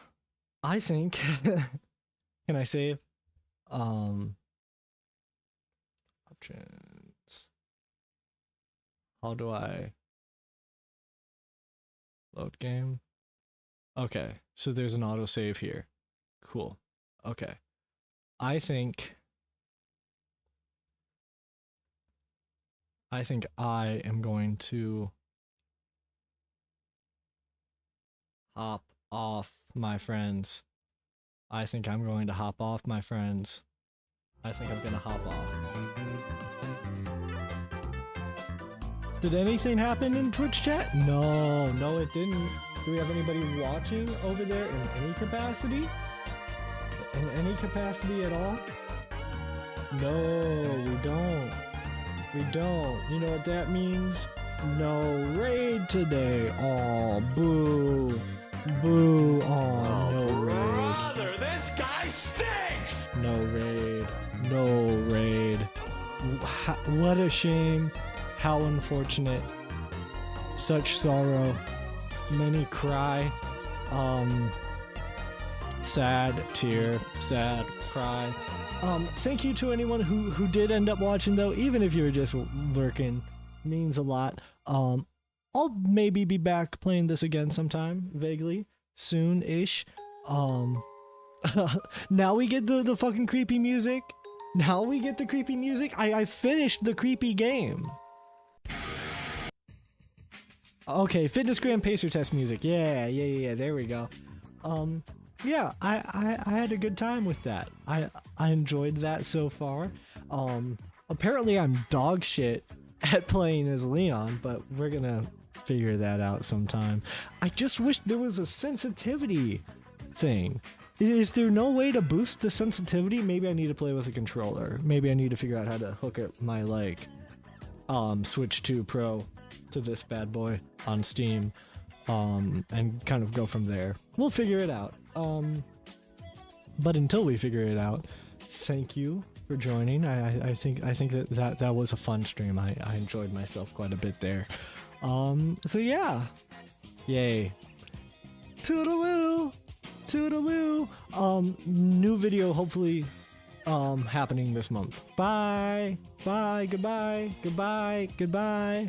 I think can I save? Options. How do I load game? Okay, so there's an autosave here. Cool. Okay. I think I am going to hop off, my friends. I think I'm going to hop off, my friends. I think I'm gonna hop off. Did anything happen in Twitch chat? No, no it didn't. Do we have anybody watching over there in any capacity? In any capacity at all? No, we don't. We don't. You know what that means? No raid today. Aw, boo. Boo. Aw, no raid. Brother, this guy stinks! No raid. No raid. What a shame. How unfortunate. Such sorrow. Many cry. Sad tear. Sad cry. Thank you to anyone who did end up watching though, even if you were just lurking. Means a lot. I'll maybe be back playing this again sometime, vaguely, soon-ish. Now we get the fucking creepy music. Now we get the creepy music. I finished the creepy game. Okay, Fitness Gram Pacer Test music. Yeah, there we go. Yeah, I had a good time with that. I enjoyed that so far. Apparently I'm dog shit at playing as Leon, but we're gonna figure that out sometime. I just wish there was a sensitivity thing. Is there no way to boost the sensitivity? Maybe I need to play with a controller. Maybe I need to figure out how to hook up my like Switch 2 Pro to this bad boy on Steam. And kind of go from there. We'll figure it out. But until we figure it out, thank you for joining. I think that was a fun stream. I enjoyed myself quite a bit there. So yeah. Yay. Toodaloo! Toodaloo! New video hopefully happening this month. Bye! Bye, goodbye, goodbye, goodbye.